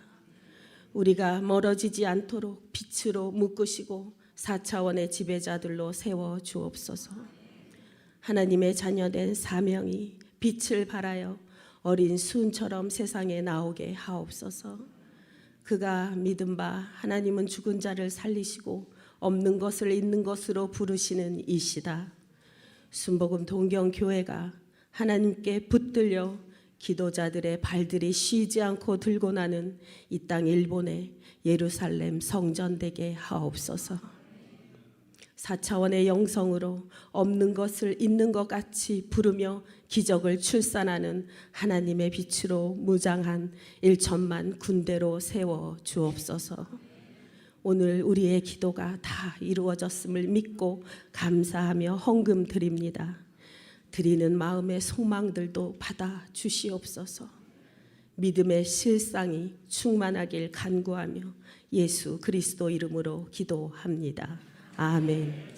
우리가 멀어지지 않도록 빛으로 묶으시고 4차원의 지배자들로 세워 주옵소서. 하나님의 자녀된 사명이 빛을 발하여 어린 순처럼 세상에 나오게 하옵소서. 그가 믿은 바 하나님은 죽은 자를 살리시고 없는 것을 있는 것으로 부르시는 이시다. 순복음 동경교회가 하나님께 붙들려 기도자들의 발들이 쉬지 않고 들고 나는 이 땅 일본의 예루살렘 성전 되게 하옵소서. 4차원의 영성으로 없는 것을 있는 것 같이 부르며 기적을 출산하는 하나님의 빛으로 무장한 1천만 군대로 세워 주옵소서. 오늘 우리의 기도가 다 이루어졌음을 믿고 감사하며 헌금 드립니다. 드리는 마음의 소망들도 받아 주시옵소서. 믿음의 실상이 충만하길 간구하며 예수 그리스도 이름으로 기도합니다. 아멘.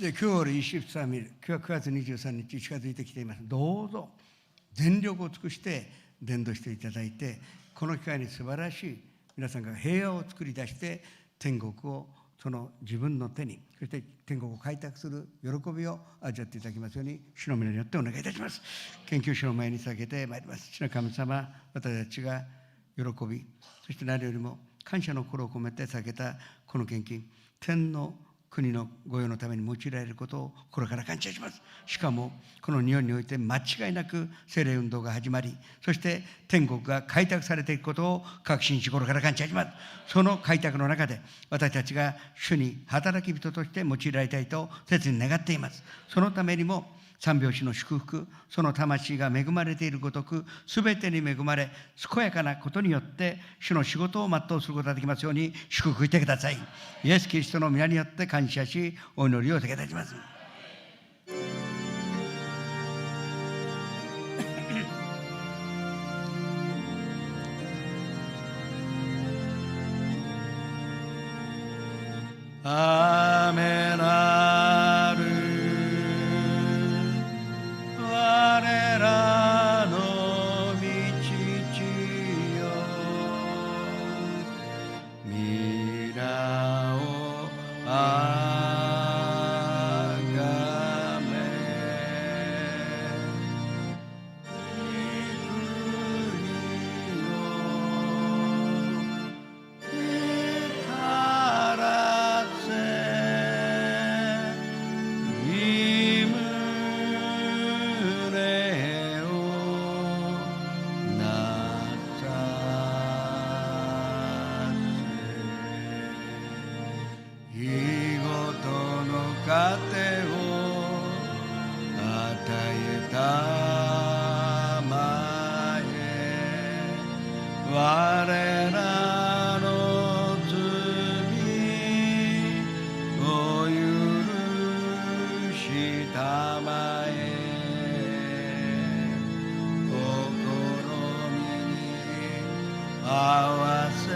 で今日は23日、今日は9月23日近づいてきています。どうぞ全力を尽くして伝道していただいて、この機会に素晴らしい皆さんが平和を作り出して天国をその自分の手に、そして天国を開拓する喜びを味わっていただきますように主の皆によってお願いいたします。研究所の前に下げてまいります。主の神様、私たちが喜び、そして何よりも感謝の心を込めて下げたこの献金、天の国の御用のために用いられることを心から感謝します。しかもこの日本において間違いなく聖霊運動が始まり、そして天国が開拓されていくことを確信し心から感謝します。その開拓の中で私たちが主に働き人として用いられたいと切に願っています。そのためにも三拍子の祝福、その魂が恵まれているごとく、すべてに恵まれ健やかなことによって主の仕事を全うすることができますように祝福してください。イエス・キリストの皆によって感謝しお祈りをお捧げいたします。アーメン。ある我らの道地よ、皆をあがめ、御国を光らせ、身胸をなさせ、日ごとの糧を与えたまえ、我らの罪を許したまえ、試みに合わせず、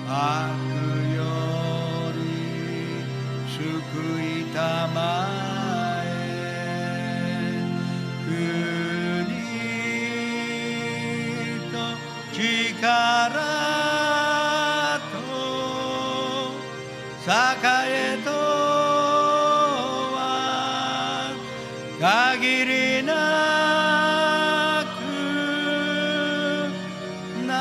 悪より救いたまえ、国と力と栄とは限りなく長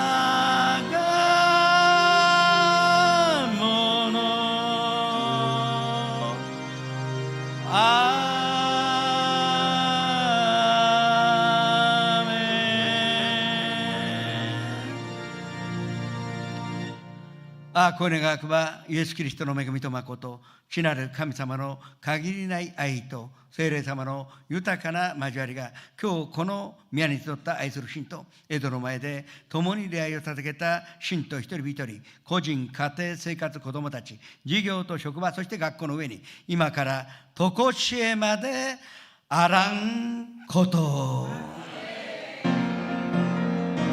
もの。アーメン。これがばイエス・キリストの恵みと誠、父なる神様の限りない愛と聖霊様の豊かな交わりが、今日この宮に集った愛する信徒エドの前で共に出会いを捧げた信徒一人一人、個人、家庭、生活、子どもたち、事業と職場、そして学校の上に今から常しえまであらんことを。